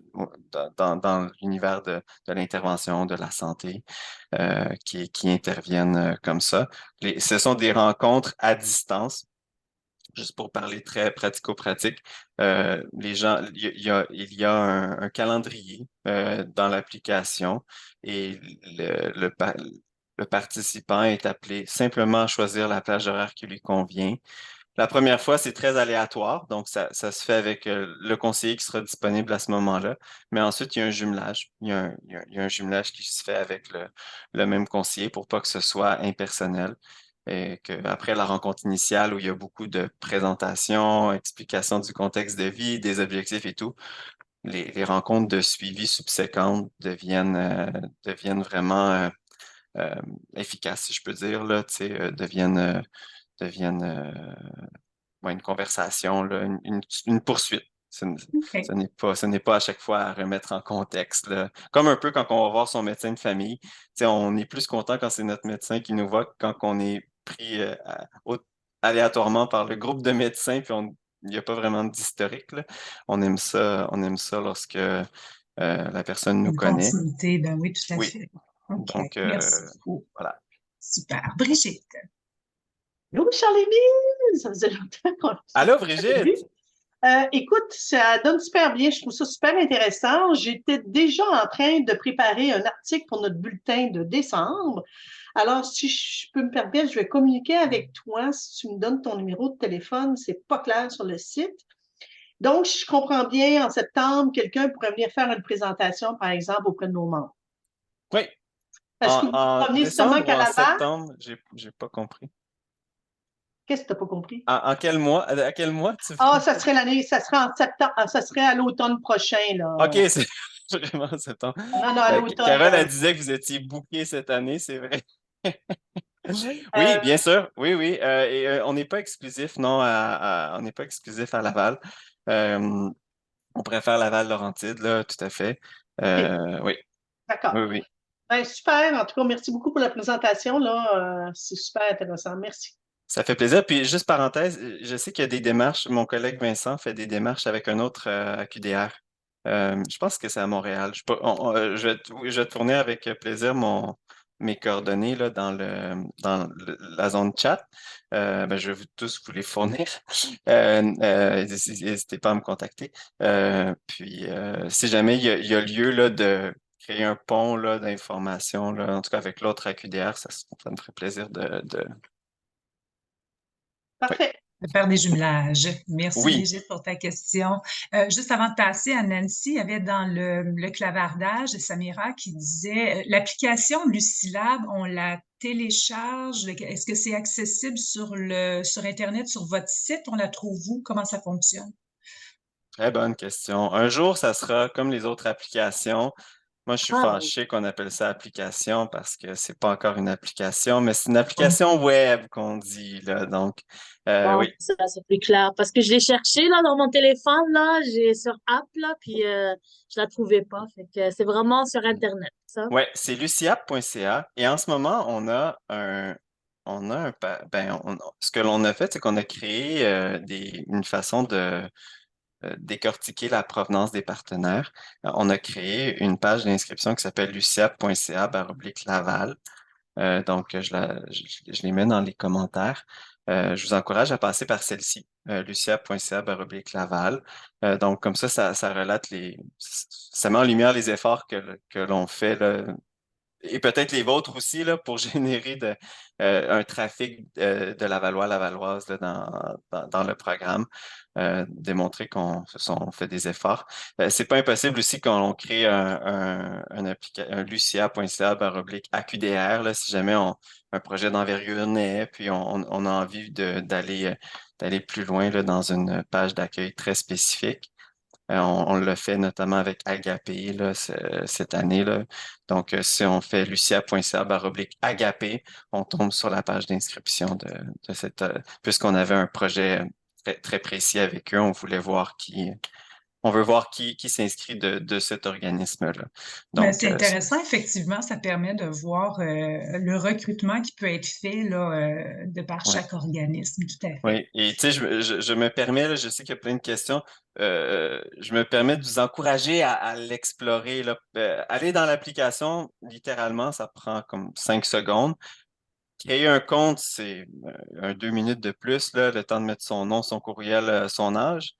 dans l'univers de l'intervention, de la santé, qui interviennent comme ça. Ce sont des rencontres à distance. Juste pour parler très pratico-pratique, les gens, il y a un calendrier dans l'application et le participant est appelé simplement à choisir la plage horaire qui lui convient. La première fois, c'est très aléatoire, donc ça se fait avec le conseiller qui sera disponible à ce moment-là. Mais ensuite, il y a un jumelage. Il y a un jumelage qui se fait avec le même conseiller pour pas que ce soit impersonnel. Et qu'après la rencontre initiale où il y a beaucoup de présentations, explications du contexte de vie, des objectifs et tout, les rencontres de suivi subséquentes deviennent vraiment euh, efficaces, si je peux dire, là, tu sais, deviennent ouais, une conversation, là, une poursuite. OK. Ce n'est pas à chaque fois à remettre en contexte, là. Comme un peu quand on va voir son médecin de famille. Tu sais, on est plus content quand c'est notre médecin qui nous voit que quand on est pris aléatoirement par le groupe de médecins, puis il n'y a pas vraiment d'historique, là. On aime ça lorsque la personne nous Une connaît. continuité, ben oui, tout à Oui. fait. OK. Donc, Merci beaucoup. voilà. Super. Brigitte. Allô, Charles-Émile! Ça faisait longtemps qu'on s'était Allô, pas vu. Brigitte! Écoute, ça donne super bien. Je trouve ça super intéressant. J'étais déjà en train de préparer un article pour notre bulletin de décembre. Alors, si je peux me permettre, je vais communiquer avec toi. Si tu me donnes ton numéro de téléphone, c'est pas clair sur le site. Donc, si je comprends bien, en septembre, quelqu'un pourrait venir faire une présentation, par exemple, auprès de nos membres. Oui. Est-ce que vous En provenez seulement décembre ou qu'à en Laval? septembre, j'ai pas compris. Qu'est-ce que tu n'as pas compris? En quel mois? À quel mois tu Ah, veux? ça serait l'année, ça serait en septembre, ça serait à l'automne prochain, OK, là. c'est vraiment septembre. Non, non, à l'automne. Carole, elle disait que vous étiez booké cette année, c'est vrai. Oui, bien Euh, sûr. Oui, oui. On n'est pas exclusif, non, on n'est pas exclusif à Laval. Euh, on préfère Laval-Laurentide, là, tout à fait. OK, Oui, d'accord. oui, oui. Ben, super. En tout cas, merci beaucoup pour la présentation, là. C'est super intéressant. Merci. Ça fait plaisir. Puis, juste parenthèse, je sais qu'il y a des démarches. Mon collègue Vincent fait des démarches avec un autre à QDR. Je pense que c'est à Montréal. Je, sais pas- je vais te fournir avec plaisir mes coordonnées là, la zone chat. Ben, je vais tous vous les fournir. N'hésitez pas à me contacter. Si jamais il y a lieu là, de créer un pont là, d'informations, là, en tout cas avec l'autre AQDR, ça me ferait plaisir de... Oui. Parfait. De faire des jumelages. Merci Oui. Brigitte pour ta question. Juste avant de passer à Nancy, il y avait dans le clavardage Samira qui disait l'application Lucilab, on la télécharge. Est-ce que c'est accessible sur Internet, sur votre site? On la trouve où? Comment ça fonctionne? Très bonne question. Un jour, ça sera comme les autres applications. Moi, je suis Ah, fâché qu'on appelle ça application parce que c'est pas encore une application, mais c'est une bon, application web qu'on dit, là. Donc, bon, oui. ça, c'est plus clair. Parce que je l'ai cherché là, dans mon téléphone, là, j'ai sur App, là, puis je la trouvais pas. Fait que c'est vraiment sur Internet, ça. Ouais, c'est luciap.ca. Et en ce moment, ce que l'on a fait, c'est qu'on a créé une façon de décortiquer la provenance des partenaires. On a créé une page d'inscription qui s'appelle luciap.ca/Laval. Donc, je les mets dans les commentaires. Je vous encourage à passer par celle-ci, lucia.ca/Laval. Donc, comme ça relate ça met en lumière les efforts que l'on fait là, et peut-être les vôtres aussi, là, pour générer un trafic de Lavallois-Lavalloise là, dans le programme, démontrer on fait des efforts. C'est pas impossible aussi qu'on crée un lucia.ca/AQDR, là, si jamais un projet d'envergure naît, puis on a envie d'aller plus loin là, dans une page d'accueil très spécifique. On l'a fait notamment avec Agapé là, cette année, là. Donc, si on fait lucia.ca/Agapé, on tombe sur la page d'inscription de puisqu'on avait un projet très, très précis avec eux, on veut voir qui s'inscrit de cet organisme-là. Ben, Donc, c'est intéressant, effectivement, ça permet de voir le recrutement qui peut être fait là, de par ouais. chaque organisme, tout à fait. Oui, et tu sais, je me permets, là, je sais qu'il y a plein de questions, je me permets de vous encourager à l'explorer, là. Aller dans l'application, littéralement, ça prend comme 5 secondes. Créer un compte, c'est 2 minutes de plus, là, le temps de mettre son nom, son courriel, son âge.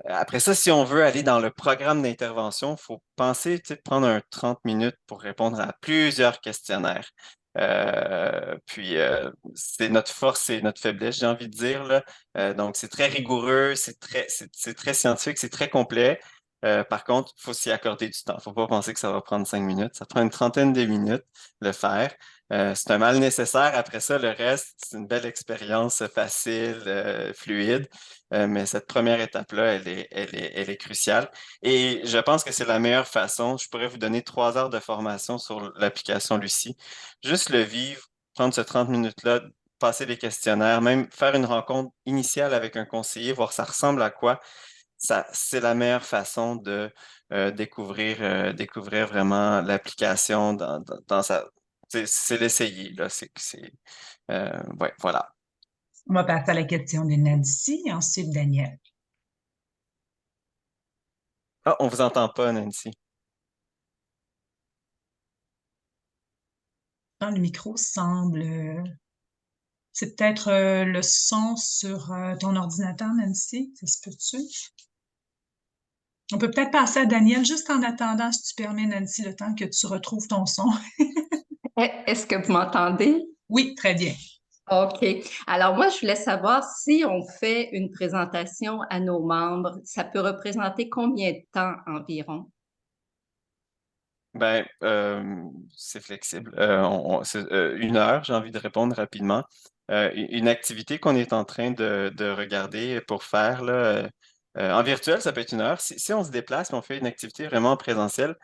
Après ça, si on veut aller dans le programme d'intervention, il faut penser, tu sais, de prendre 30 minutes pour répondre à plusieurs questionnaires. C'est notre force et notre faiblesse, j'ai envie de dire, là. Donc, c'est très rigoureux, c'est très scientifique, c'est très complet. Par contre, il faut s'y accorder du temps. Il ne faut pas penser que ça va prendre 5 minutes. Ça prend une trentaine de minutes le faire. C'est un mal nécessaire. Après ça, le reste, c'est une belle expérience facile, fluide. Mais cette première étape-là, elle est cruciale. Et je pense que c'est la meilleure façon. Je pourrais vous donner 3 heures de formation sur l'application Lucie. Juste le vivre, prendre ce 30 minutes-là, passer les questionnaires, même faire une rencontre initiale avec un conseiller, voir ça ressemble à quoi. Ça, c'est la meilleure façon de découvrir vraiment l'application dans sa. C'est l'essayer, là. Ouais, voilà. On va passer à la question de Nancy et ensuite Daniel. Ah, on vous entend pas, Nancy. Le micro semble... c'est peut-être le son sur ton ordinateur, Nancy. Ça se peut-tu? On peut peut-être passer à Daniel juste en attendant, si tu permets, Nancy, le temps que tu retrouves ton son. Est-ce que vous m'entendez? Oui, très bien. OK. Alors moi, je voulais savoir si on fait une présentation à nos membres, ça peut représenter combien de temps environ? Ben, c'est flexible. C'est 1 heure, j'ai envie de répondre rapidement. Une activité qu'on est en train de regarder pour faire là, en virtuel, ça peut être 1 heure. Si on se déplace, on fait une activité vraiment en présentiel.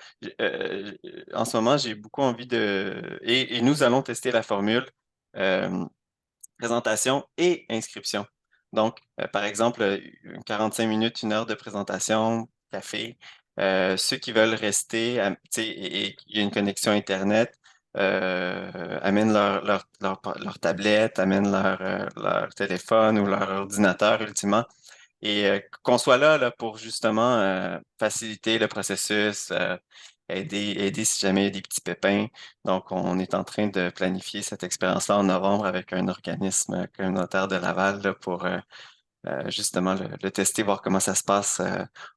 En ce moment, j'ai beaucoup envie et nous allons tester la formule euh, présentation et inscription. Donc, par exemple, 45 minutes, 1 heure de présentation, café. Ceux qui veulent rester, tu sais, et il y a une connexion Internet, amènent leur tablette, amènent leur téléphone ou leur ordinateur ultimement. Et qu'on soit là pour justement faciliter le processus, aider si jamais il y a des petits pépins. Donc, on est en train de planifier cette expérience-là en novembre avec un organisme communautaire de Laval là, pour justement le tester, voir comment ça se passe.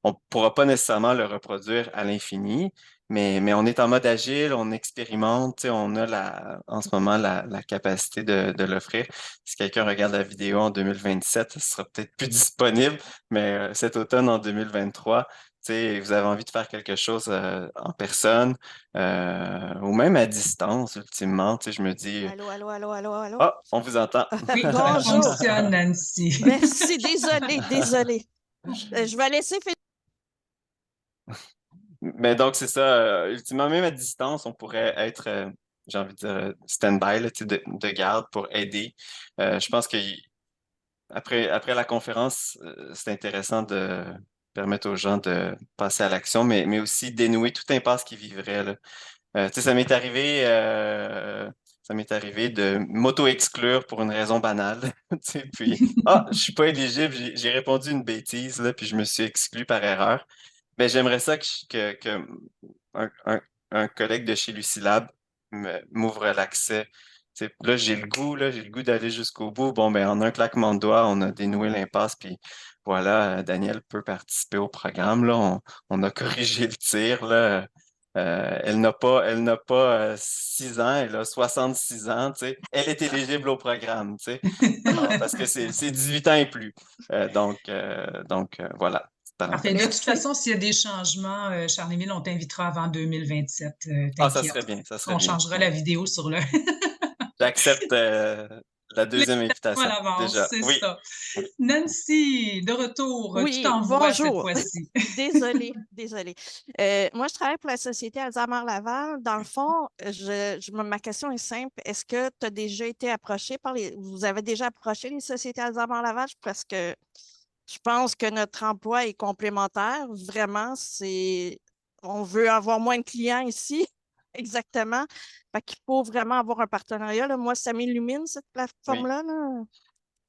On ne pourra pas nécessairement le reproduire à l'infini, mais on est en mode agile, on expérimente, tu sais, on a en ce moment la capacité de l'offrir. Si quelqu'un regarde la vidéo en 2027, ce sera peut-être plus disponible, mais cet automne en 2023, tu sais, vous avez envie de faire quelque chose en personne ou même à distance, ultimement, tu sais, je me dis, Allô, allô, allô, allô, allô? ah, on vous entend. Oui, ça Bonjour. fonctionne, Nancy. Merci, désolée. Je vais laisser faire. Mais donc, c'est ça. Ultimement, même à distance, on pourrait être, j'ai envie de dire, stand-by, là, tu sais, de garde pour aider. Je pense que après la conférence, c'est intéressant de permettre aux gens de passer à l'action, mais aussi dénouer toute impasse qu'ils vivraient, là. Tu sais, ça m'est arrivé de m'auto-exclure pour une raison banale. Tu sais, puis, je suis pas éligible, j'ai répondu une bêtise, là, puis je me suis exclu par erreur. Ben, j'aimerais ça que un, un- un collègue de chez Lucilab m'ouvre l'accès. Tu sais, là, j'ai le goût d'aller jusqu'au bout. Bon, ben, en un claquement de doigts, on a dénoué l'impasse, puis voilà, Daniel peut participer au programme. Là, on a corrigé le tir. Là. Elle n'a pas 6 ans, elle a 66 ans. Tu sais. Elle est éligible au programme, tu sais. Alors, parce que c'est 18 ans et plus. Voilà. Parfait. De toute Merci. façon, s'il y a des changements, Charles-Émile, on t'invitera avant 2027. Ah, ça T'inquiète. serait bien, ça serait On bien. changera la vidéo sur le J'accepte la deuxième à invitation, l'avance, déjà. c'est Oui. ça. Nancy, de retour, tu Oui, t'envoies cette bonjour. fois-ci. Désolée. Moi, je travaille pour la société Alzheimer Laval. Dans le fond, ma question est simple. Est-ce que tu as déjà été approché vous avez déjà approché les sociétés Alzheimer Laval? Parce que je pense que notre emploi est complémentaire. Vraiment, on veut avoir moins de clients ici. Exactement. Fait qu'il faut vraiment avoir un partenariat, là. Moi, ça m'illumine, cette Oui. plateforme-là, là.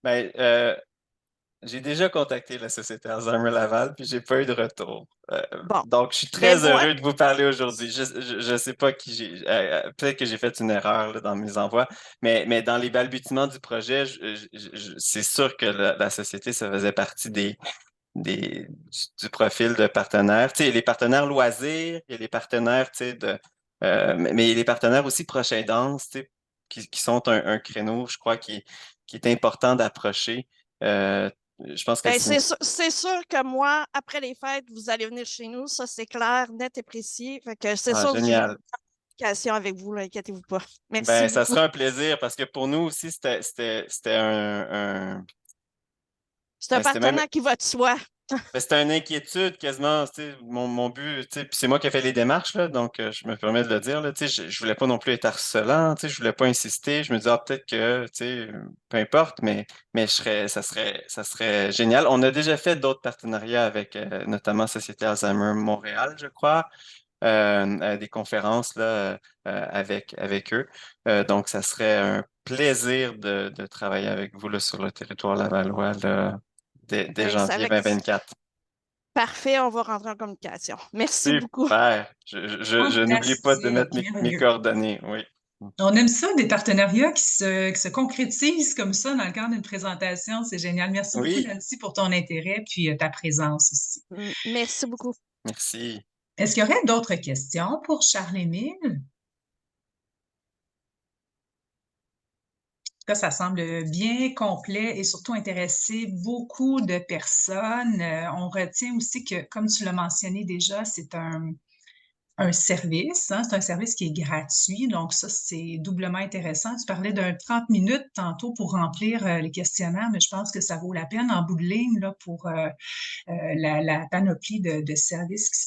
Ben, j'ai déjà contacté la Société Alzheimer Laval, puis j'ai pas eu de retour. Bon. Donc, je suis Ben très moi, heureux de vous parler aujourd'hui. Je sais pas qui j'ai. Peut-être que j'ai fait une erreur là, dans mes envois, mais dans les balbutiements du projet, c'est sûr que la société, ça faisait partie du profil de partenaires. Tu sais, les partenaires loisirs, il y a les partenaires, tu sais, mais il y a les partenaires aussi proche aidance, tu sais, qui sont un créneau, je crois, qui est important d'approcher. Euh, je pense que ben, c'est... c'est sûr que moi, après les fêtes, vous allez venir chez nous. Ça, c'est clair, net et précis. Fait que c'est Ah, sûr que je vais génial. en communication avec vous, là, inquiétez-vous pas. Merci Ben, ça beaucoup. sera un plaisir parce que pour nous aussi, c'était C'est un c'était même partenaire qui va de soi. ben, c'était une inquiétude quasiment, tu sais, mon but, tu sais, puis c'est moi qui ai fait les démarches, là, donc je me permets de le dire, là, tu sais, je voulais pas non plus être harcelant, tu sais, je voulais pas insister, je me disais, peut-être que, tu sais, peu importe, mais ça serait génial. On a déjà fait d'autres partenariats avec notamment Société Alzheimer Montréal, je crois, des conférences là, avec eux. Donc, ça serait un plaisir de travailler avec vous là, sur le territoire lavallois là, dès Ben, c'est janvier avec 2024. parfait, on va rentrer en communication. Merci beaucoup. Super. Je n'oublie pas de mettre Fantastique, mes merveilleux. coordonnées. Oui. On aime ça, des partenariats qui se concrétisent comme ça dans le cadre d'une présentation. C'est génial. Merci beaucoup, Oui, Nancy, pour ton intérêt puis ta présence aussi. Merci beaucoup. merci. Est-ce qu'il y aurait d'autres questions pour Charles-Émile? Là, ça semble bien complet et surtout intéresser beaucoup de personnes. On retient aussi que, comme tu l'as mentionné déjà, c'est un service, hein, c'est un service qui est gratuit, donc ça, c'est doublement intéressant. Tu parlais d'un 30 minutes tantôt pour remplir les questionnaires, mais je pense que ça vaut la peine en bout de ligne là, pour la panoplie de services qui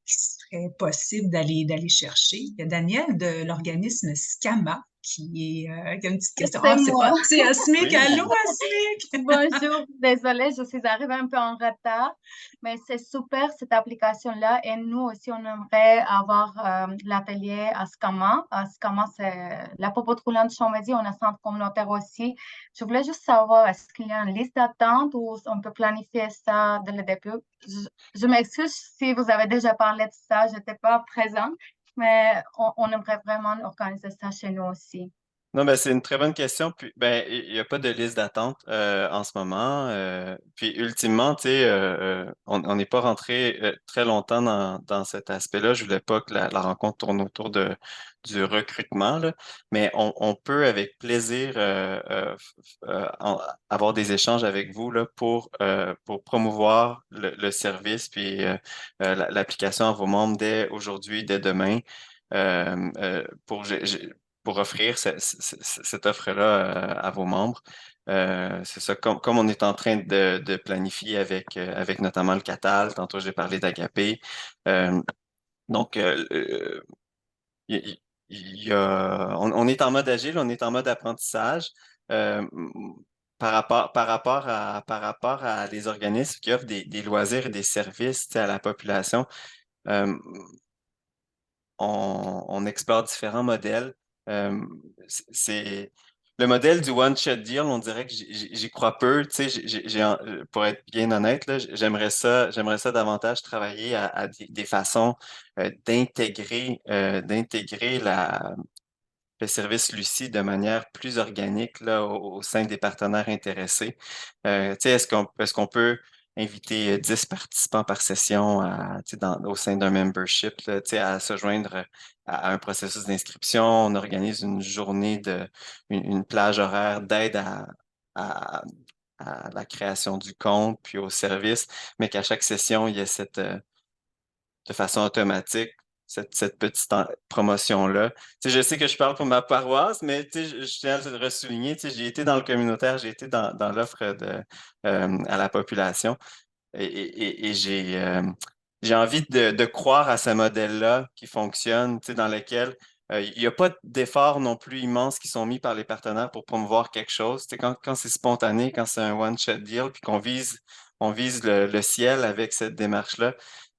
serait possible d'aller chercher. Il y a Daniel de l'organisme SCAMA qui a une petite question. C'est Ah, c'est moi. pas, c'est Asmic. Oui. Allô, Asmic? Bonjour, désolée, je suis arrivée un peu en retard, mais c'est super cette application-là et nous aussi, on aimerait avoir l'atelier à Scama. À Scama, c'est la popote roulante Chambézy, on a un centre communautaire aussi. Je voulais juste savoir, est-ce qu'il y a une liste d'attente ou on peut planifier ça dès le début? Je m'excuse si vous avez déjà parlé de ça, je n'étais pas présente, mais on aimerait vraiment organiser ça chez nous aussi. Non, ben, c'est une très bonne question. Puis, ben, il n'y a pas de liste d'attente en ce moment. Puis, ultimement, tu sais, on n'est pas rentré très longtemps dans cet aspect-là. Je voulais pas que la rencontre tourne autour du recrutement, là. Mais on peut avec plaisir avoir des échanges avec vous là, pour promouvoir le service puis l'application à vos membres dès aujourd'hui, dès demain. Pour offrir cette offre-là à vos membres. C'est ça, comme on est en train de planifier avec notamment le Catal, tantôt j'ai parlé d'Agapé. Euh, donc, on est en mode agile, on est en mode apprentissage. Euh, par rapport à les organismes qui offrent des loisirs et des services, tu sais, à la population, euh, on explore différents modèles. Euh, c'est le modèle du one-shot deal, on dirait que j'y crois peu. Tu sais, pour être bien honnête, là, j'aimerais ça davantage travailler à des façons d'intégrer le service Lucie de manière plus organique là, au sein des partenaires intéressés. Tu sais, est-ce qu'on peut inviter 10 participants par session tu sais, au sein d'un membership là, tu sais, à se joindre à un processus d'inscription? On organise une plage horaire d'aide à, à la création du compte, puis au service, mais qu'à chaque session, il y ait de façon automatique cette petite promotion-là. Tu sais, je sais que je parle pour ma paroisse, mais tu sais, je tiens à le ressouligner. Tu sais, j'ai été dans le communautaire, j'ai été dans l'offre à la population et j'ai envie de croire à ce modèle-là qui fonctionne, tu sais, dans lequel il n'y a pas d'efforts non plus immenses qui sont mis par les partenaires pour promouvoir quelque chose. Tu sais, quand c'est spontané, quand c'est un one-shot deal, puis on vise le ciel avec cette démarche-là,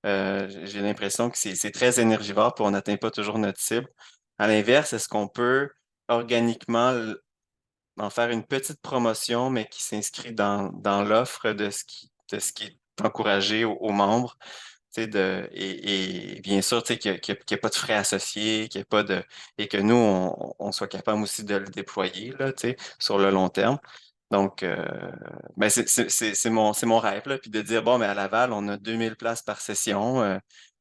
j'ai l'impression que c'est très énergivore, puis on n'atteint pas toujours notre cible. À l'inverse, est-ce qu'on peut organiquement en faire une petite promotion, mais qui s'inscrit dans l'offre de ce qui est encouragé aux membres? Tu sais, et bien sûr, tu sais, qu'il y ait pas de frais associés, et que nous, on soit capable aussi de le déployer là, tu sais, sur le long terme. Donc, ben c'est mon rêve, là, puis de dire, bon, mais à Laval, on a 2000 places par session.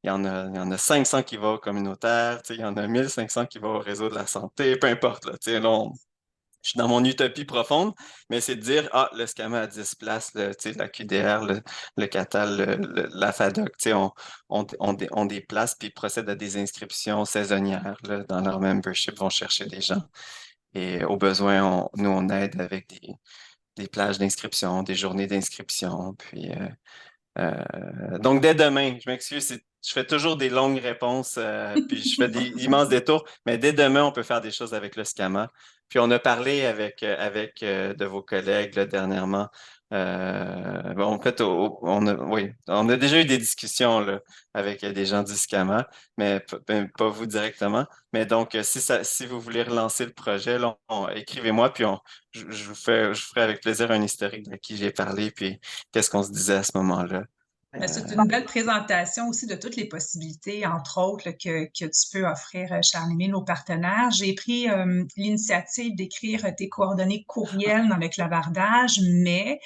Il y en a 500 qui vont au communautaire, tu sais, il y en a 1500 qui vont au réseau de la santé, peu importe, là, tu sais, là, je suis dans mon utopie profonde, mais c'est de dire, le SCAMA a 10 places, tu sais, la QDR, le CATAL, la FADOC, tu sais, ont des places, puis procèdent à des inscriptions saisonnières là, dans leur membership, vont chercher des gens. Et au besoin, nous, on aide avec des plages d'inscription, des journées d'inscription. Puis, donc, dès demain, je m'excuse, je fais toujours des longues réponses, puis je fais des immenses détours, mais dès demain, on peut faire des choses avec le SCAMA. Puis, on a parlé avec de vos collègues là, dernièrement. Bon, en fait, oui, on a déjà eu des discussions là, avec des gens du SCAMA, mais pas vous directement. Mais donc, si vous voulez relancer le projet, là, écrivez-moi, puis je vous ferai avec plaisir un historique de qui j'ai parlé, puis qu'est-ce qu'on se disait à ce moment-là. Ben, c'est une belle présentation aussi de toutes les possibilités, entre autres, là, que tu peux offrir, Charles-Émile, aux partenaires. J'ai pris l'initiative d'écrire tes coordonnées courriel dans le clavardage, mais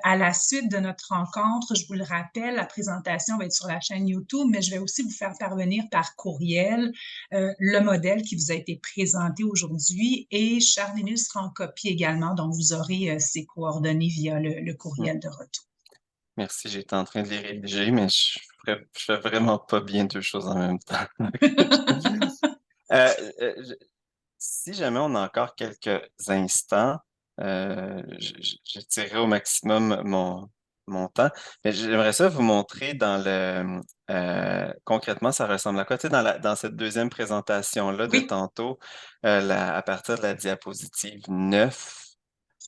à la suite de notre rencontre, je vous le rappelle, la présentation va être sur la chaîne YouTube, mais je vais aussi vous faire parvenir par courriel le modèle qui vous a été présenté aujourd'hui et Charles-Émile sera en copie également, donc vous aurez ses coordonnées via le courriel de retour. Merci, j'étais en train de les rédiger, mais je fais vraiment pas bien deux choses en même temps. Euh, si jamais on a encore quelques instants, je tirerai au maximum mon temps. Mais j'aimerais ça vous montrer concrètement, ça ressemble à quoi? Tu sais, dans cette deuxième présentation-là de Oui, tantôt, à partir de la diapositive 9,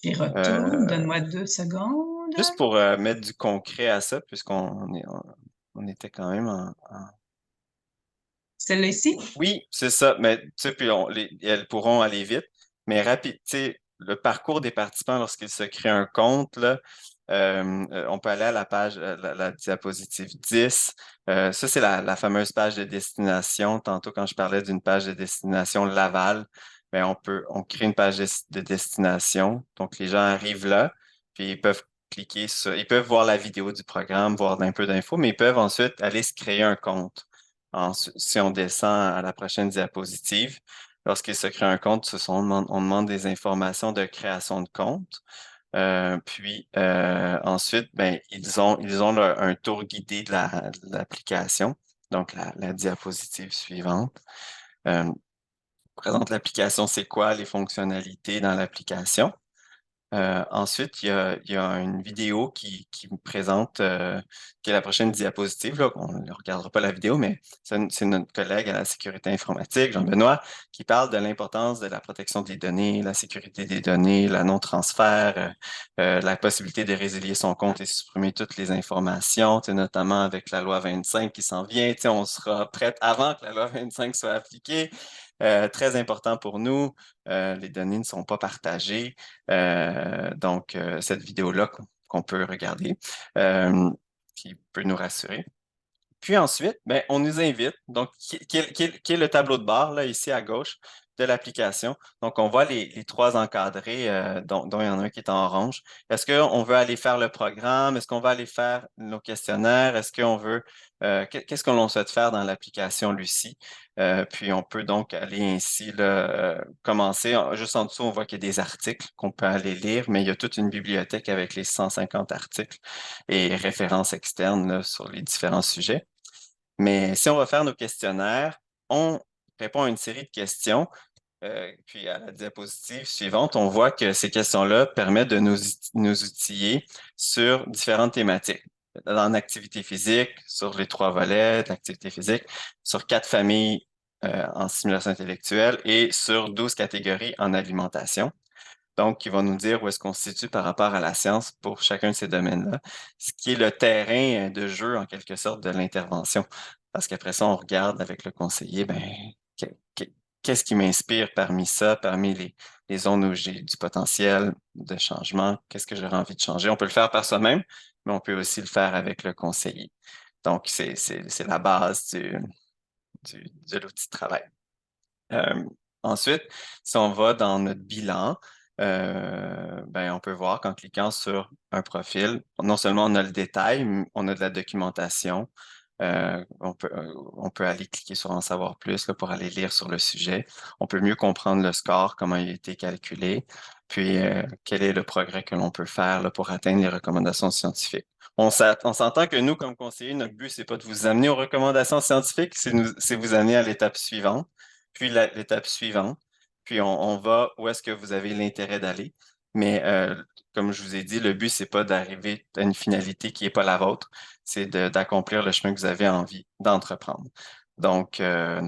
j'y retourne. euh, Donne-moi 2 secondes. juste pour mettre du concret à ça, on était quand même Celle-là ici? Oui, c'est ça. Mais tu sais, puis elles pourront aller vite. Mais rapide, tu sais, le parcours des participants lorsqu'ils se créent un compte, là, on peut aller à la page, la diapositive 10. Ça, c'est la fameuse page de destination. Tantôt, quand je parlais d'une page de destination Laval, ben, on crée une page de destination. Donc, les gens arrivent là, puis ils peuvent ils peuvent voir la vidéo du programme, voir un peu d'infos, mais ils peuvent ensuite aller se créer un compte. Si on descend à la prochaine diapositive, lorsqu'il se crée un compte, on demande des informations de création de compte. Puis ensuite, ben, ils ont un tour guidé de l'application, donc la diapositive suivante. Présente l'application, c'est quoi les fonctionnalités dans l'application. Ensuite, il y a une vidéo qui me présente, qui est la prochaine diapositive. Là. On ne regardera pas la vidéo, mais c'est notre collègue à la sécurité informatique, Jean-Benoît, qui parle de l'importance de la protection des données, la sécurité des données, la non-transfert, la possibilité de résilier son compte et supprimer toutes les informations, notamment avec la loi 25 qui s'en vient. On sera prête avant que la loi 25 soit appliquée. Très important pour nous. Les données ne sont pas partagées. Donc, cette vidéo-là qu'on peut regarder, qui peut nous rassurer. Puis ensuite, ben, on nous invite, donc, qui est le tableau de bord, là, ici à gauche de l'application. Donc, on voit les trois encadrés, dont il y en a un qui est en orange. Est-ce qu'on veut aller faire le programme? Est-ce qu'on va aller faire nos questionnaires? Est-ce qu'on veut, qu'est-ce qu'on souhaite faire dans l'application Lucie? Puis, on peut donc aller ainsi, là, commencer. Juste en dessous, on voit qu'il y a des articles qu'on peut aller lire, mais il y a toute une bibliothèque avec les 150 articles et références externes, là, sur les différents sujets. Mais si on va faire nos questionnaires, on répond à une série de questions. Puis à la diapositive suivante, on voit que ces questions-là permettent de nous outiller sur différentes thématiques. En activité physique, sur les 3 volets d'activité physique, sur 4 familles en stimulation intellectuelle et sur 12 catégories en alimentation. Donc, qui va nous dire où est-ce qu'on se situe par rapport à la science pour chacun de ces domaines-là, ce qui est le terrain de jeu, en quelque sorte, de l'intervention. Parce qu'après ça, on regarde avec le conseiller, ben, qu'est-ce qui m'inspire parmi ça, parmi les zones où j'ai du potentiel de changement, qu'est-ce que j'aurais envie de changer. On peut le faire par soi-même, mais on peut aussi le faire avec le conseiller. Donc, c'est la base de l'outil de travail. Ensuite, si on va dans notre bilan, ben, on peut voir qu'en cliquant sur un profil, non seulement on a le détail, mais on a de la documentation. On peut aller cliquer sur en savoir plus là, pour aller lire sur le sujet. On peut mieux comprendre le score, comment il a été calculé, puis quel est le progrès que l'on peut faire là, pour atteindre les recommandations scientifiques. On s'entend que nous, comme conseillers, notre but, c'est pas de vous amener aux recommandations scientifiques, c'est vous amener à l'étape suivante, puis l'étape suivante, puis on va où est-ce que vous avez l'intérêt d'aller. Mais comme je vous ai dit, le but, c'est pas d'arriver à une finalité qui n'est pas la vôtre, c'est d'accomplir le chemin que vous avez envie d'entreprendre. Donc Ça,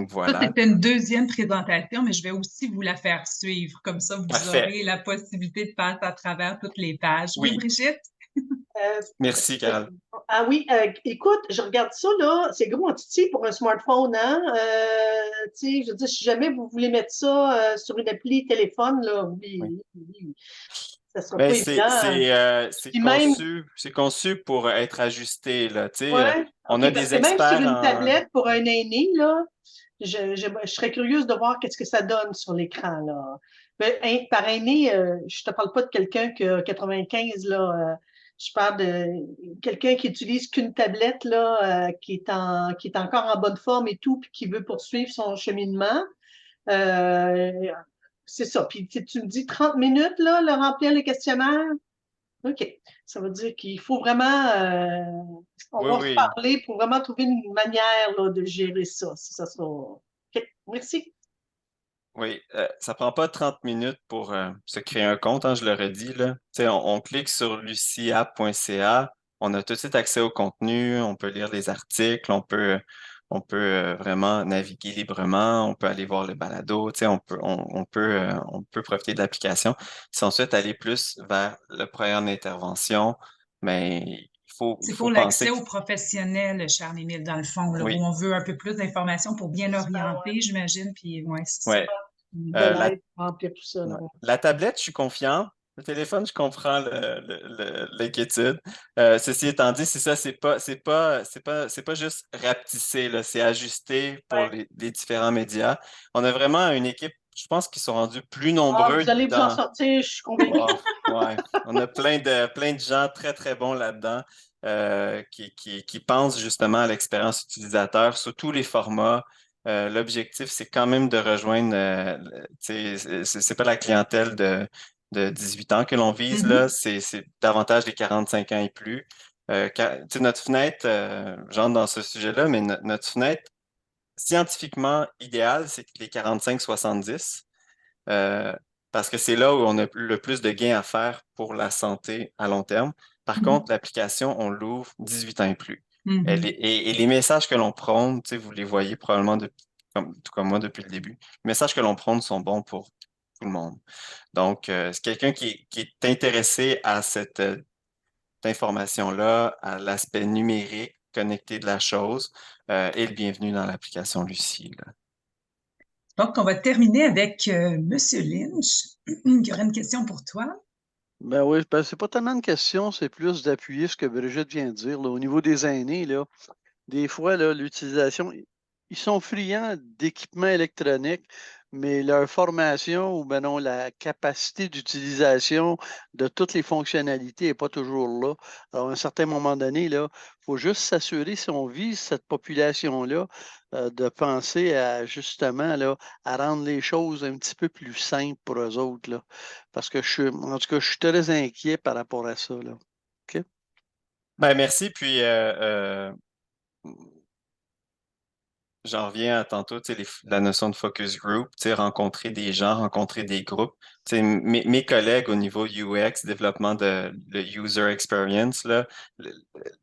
voilà. c'était une deuxième présentation, mais je vais aussi vous la faire suivre. Comme ça, vous Parfait. aurez la possibilité de passer à travers toutes les pages. Oui, Oui, Brigitte? merci, Carole. Ah oui, écoute, je regarde ça, là, c'est gros en titi pour un smartphone, hein? Tu sais, je veux dire, si jamais vous voulez mettre ça sur une appli téléphone, là, Oui. oui, ça sera Ben, pas évident. Puis même, c'est conçu pour être ajusté, là. Tu sais, ouais, on a OK, parce des que même sur experts une en. tablette pour un aîné, là, je serais curieuse de voir qu'est-ce que ça donne sur l'écran, là. Mais, par aîné, je te parle pas de quelqu'un qui a 95, là. Je parle de quelqu'un qui utilise qu'une tablette, là, qui est encore en bonne forme et tout, puis qui veut poursuivre son cheminement. Euh, c'est ça. Puis tu me dis 30 minutes, là, le remplir le questionnaire. OK. Ça veut dire qu'il faut vraiment, on Oui, va se oui. parler pour vraiment trouver une manière là, de gérer ça. Si ça sera. OK. Merci. Oui, ça prend pas 30 minutes pour se créer un compte, hein, je le redis, là. Tu sais, on clique sur luciapp.ca, on a tout de suite accès au contenu, on peut lire les articles, on peut vraiment naviguer librement, on peut aller voir le balado, tu sais, on peut profiter de l'application. Si on souhaite aller plus vers le programme d'intervention, mais il C'est faut pour l'accès penser que aux professionnels, Charles-Émile, dans le fond, là, où oui, on veut un peu plus d'informations pour bien C'est super, ouais. orienter, j'imagine, puis ouais, c'est ça. ouais. Mm. De La l'aide, remplir tout ça, là. Ouais. La tablette, je suis confiant. Le téléphone, je comprends l'inquiétude. Ceci étant dit, c'est ça, c'est pas juste rapetisser, là, c'est ajuster pour Ouais. les différents médias. On a vraiment une équipe, je pense qu'ils sont rendus plus Ah, nombreux vous allez vous en dans. sortir, je suis convaincue. Oh, ouais. On a plein de gens très, très bons là-dedans qui pensent justement à l'expérience utilisateur sous tous les formats. L'objectif, c'est quand même de rejoindre, tu sais, c'est pas la clientèle de 18 ans que l'on vise, là, Mhm. c'est davantage les 45 ans et plus. Tu sais, notre fenêtre, j'entre dans ce sujet-là, mais notre fenêtre scientifiquement idéale, c'est les 45-70. euh, parce que c'est là où on a le plus de gains à faire pour la santé à long terme. Par Mhm. contre, l'application, on l'ouvre 18 ans et plus. Mhm. Et les messages que l'on prône, tu sais, vous les voyez probablement tout comme moi depuis le début, les messages que l'on prône sont bons pour tout le monde. Donc, c'est quelqu'un qui est intéressé à cette information-là, à l'aspect numérique, connecté de la chose, est le bienvenu dans l'application Lucie, là. Donc, on va terminer avec Monsieur Lynch, qui aurait une question pour toi. Ben oui, ben c'est pas tellement une question, c'est plus d'appuyer ce que Brigitte vient de dire. Là. Au niveau des aînés, là, des fois, là, l'utilisation, ils sont friands d'équipements électroniques, mais leur formation ou ben non, la capacité d'utilisation de toutes les fonctionnalités n'est pas toujours là. Alors, à un certain moment donné, il faut juste s'assurer, si on vise cette population-là, de penser à justement là, à rendre les choses un petit peu plus simples pour eux autres. Là. Parce que en tout cas, je suis très inquiet par rapport à ça. Là. OK? Ben, merci. Puis, j'en reviens à tantôt, tu sais, la notion de focus group, tu sais, rencontrer des gens, rencontrer des groupes. Tu sais, mes collègues au niveau UX, développement de le user experience, là, le,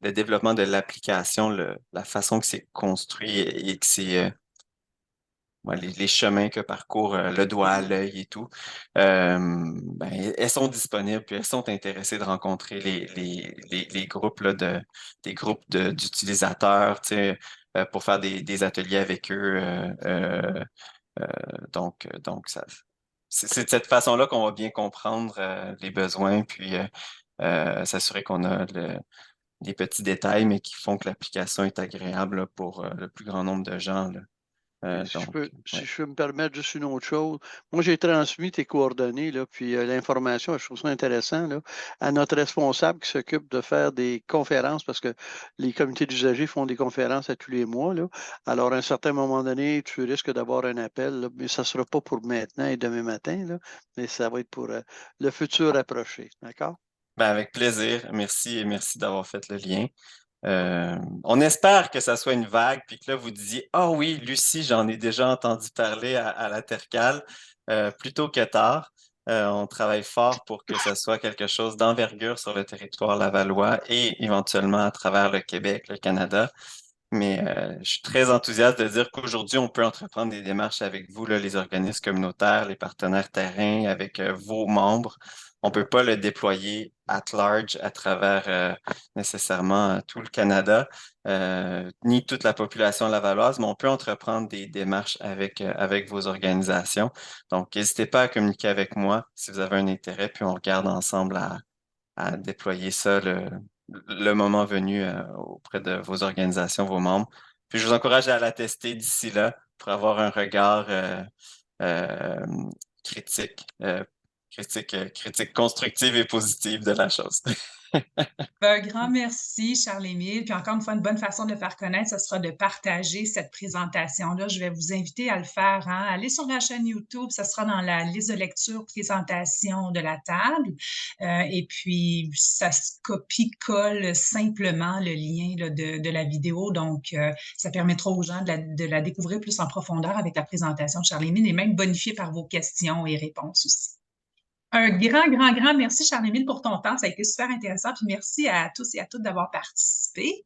le développement de l'application, la façon que c'est construit et que c'est ouais, les chemins que parcourt le doigt à l'œil et tout, ben, elles sont disponibles, puis elles sont intéressées de rencontrer les groupes là, des groupes d'utilisateurs, tu sais, pour faire des ateliers avec eux. Donc c'est de cette façon-là qu'on va bien comprendre les besoins, puis s'assurer qu'on a les petits détails, mais qui font que l'application est agréable là, pour le plus grand nombre de gens, là. Puis si je Donc, peux, ouais. si je peux me permettre juste une autre chose, moi j'ai transmis tes coordonnées, là, puis l'information, je trouve ça intéressant, là, à notre responsable qui s'occupe de faire des conférences, parce que les comités d'usagers font des conférences à tous les mois, là. Alors, à un certain moment donné, tu risques d'avoir un appel, là, mais ça ne sera pas pour maintenant et demain matin, là, mais ça va être pour le futur approché. D'accord? Ben, avec plaisir. Merci et merci d'avoir fait le lien. On espère que ça soit une vague, puis que là, vous disiez, ah oui, Lucie, j'en ai déjà entendu parler à la Tercale, plus tôt que tard. On travaille fort pour que ça soit quelque chose d'envergure sur le territoire lavallois et éventuellement à travers le Québec, le Canada. Mais je suis très enthousiaste de dire qu'aujourd'hui, on peut entreprendre des démarches avec vous, là, les organismes communautaires, les partenaires terrains, avec vos membres. On ne peut pas le déployer at large à travers nécessairement tout le Canada, ni toute la population lavalloise, mais on peut entreprendre des démarches avec vos organisations. Donc, n'hésitez pas à communiquer avec moi si vous avez un intérêt, puis on regarde ensemble à déployer ça le moment venu auprès de vos organisations, vos membres. Puis je vous encourage à la tester d'ici là pour avoir un regard euh, critique, critique constructive et positive de la chose. Un grand merci, Charles-Émile. Puis encore une fois, une bonne façon de le faire connaître, ce sera de partager cette présentation-là. Je vais vous inviter à le faire. Allez sur la chaîne YouTube, ce sera dans la liste de lecture présentation de la table. Et puis, ça se copie-colle simplement le lien là, de la vidéo. Donc, ça permettra aux gens de la découvrir plus en profondeur avec la présentation de Charles-Émile et même bonifier par vos questions et réponses aussi. Un grand merci, Charles-Émile, pour ton temps. Ça a été super intéressant. Puis merci à tous et à toutes d'avoir participé.